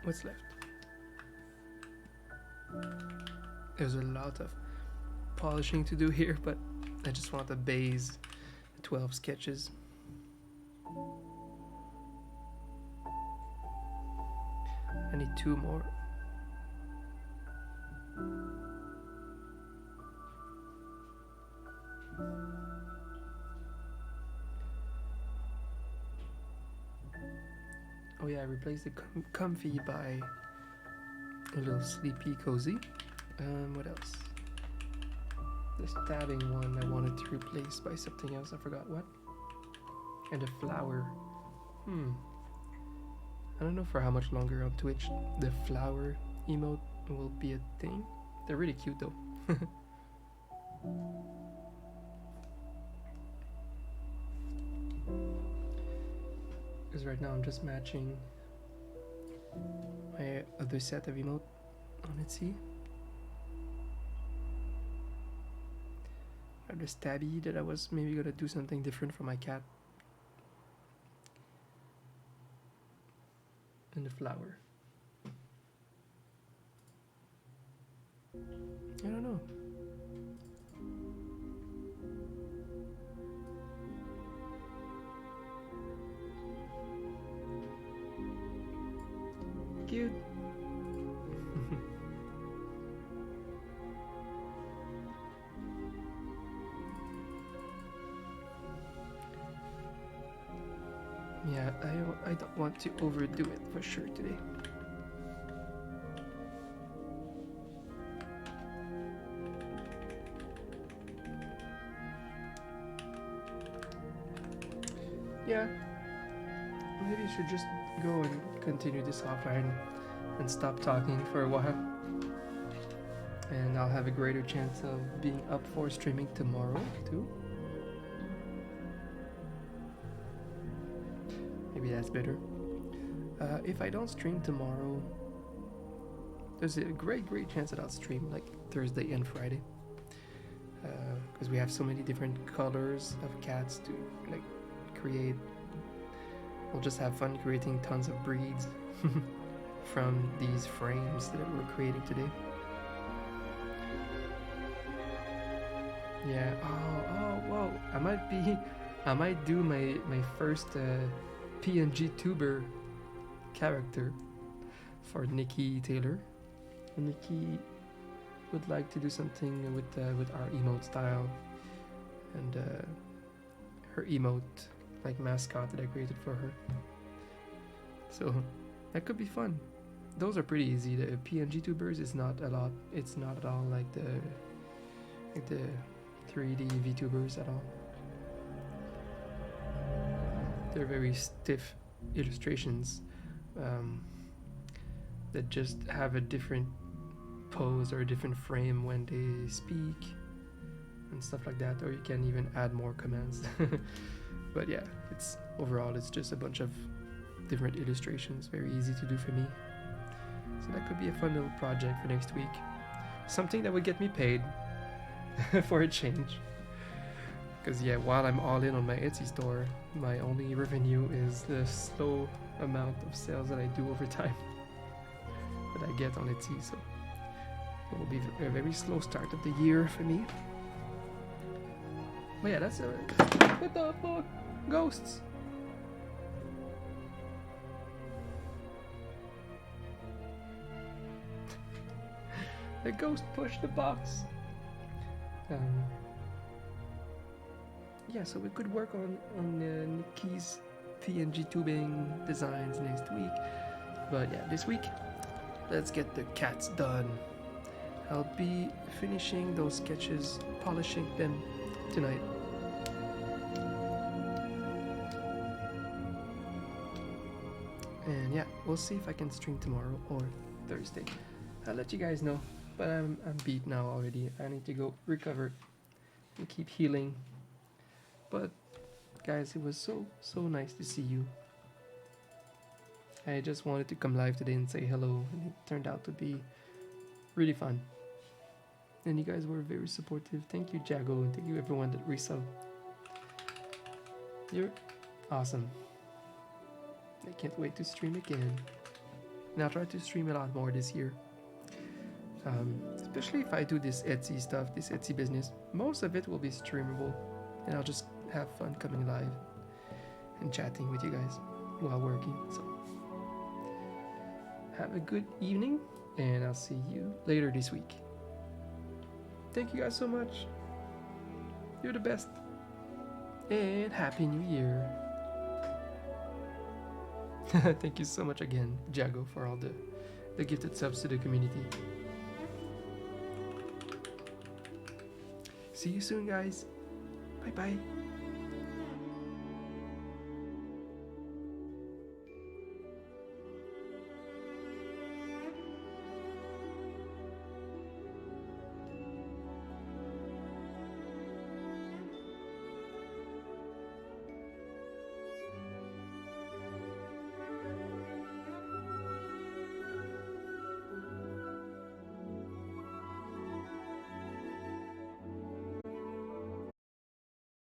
What's left? There's a lot of polishing to do here, but I just want the base 12 sketches. I need 2 more. Oh yeah, I replaced the comfy by a little sleepy cozy. What else? The stabbing one I wanted to replace by something else, I forgot what. And a flower. I don't know for how much longer on Twitch the flower emote will be a thing. They're really cute though. Because right now I'm just matching my other set of emote on Etsy. I have the stabby that I was maybe gonna do something different for my cat. And the flower. I don't know. Cute. Yeah, I don't want to overdo it for sure today. Yeah, maybe I should just go and continue this offline and stop talking for a while. And I'll have a greater chance of being up for streaming tomorrow too. Maybe that's better. If I don't stream tomorrow, there's a great chance that I'll stream like Thursday and Friday. Because we have so many different colors of cats to like create. We'll just have fun creating tons of breeds from these frames that we're creating today. Yeah. Oh, whoa. I might do my first PNG tuber character for Nikki Taylor. Nikki would like to do something with our emote style and her emote like mascot that I created for her. So that could be fun. Those are pretty easy. The PNG tubers is not a lot. It's not at all like the 3D VTubers at all. They're very stiff illustrations that just have a different pose or a different frame when they speak and stuff like that, or you can even add more commands. But yeah, it's just a bunch of different illustrations, very easy to do for me. So that could be a fun little project for next week. Something that would get me paid for a change. Because yeah, while I'm all in on my Etsy store, my only revenue is the slow amount of sales that I do over time that I get on Etsy. So it will be a very slow start of the year for me. But yeah, that's what the fuck? Ghosts! The ghost pushed the box. Yeah, so we could work on Nikki's PNG tubing designs next week. But yeah, this week, let's get the cats done. I'll be finishing those sketches, polishing them tonight. And yeah, we'll see if I can stream tomorrow or Thursday. I'll let you guys know. But I'm beat now already. I need to go recover and keep healing. But guys, it was so nice to see you. I just wanted to come live today and say hello, and it turned out to be really fun. And you guys were very supportive. Thank you, Jago, and thank you everyone that resubbed. You're awesome. I can't wait to stream again. And I'll try to stream a lot more this year. Especially if I do this Etsy stuff, this Etsy business, most of it will be streamable, and I'll just have fun coming live and chatting with you guys while working. So have a good evening, and I'll see you later this week. Thank you guys so much. You're the best. And Happy New Year. Thank you so much again, Jago, for all the gifted subs to the community. See you soon, guys. Bye bye.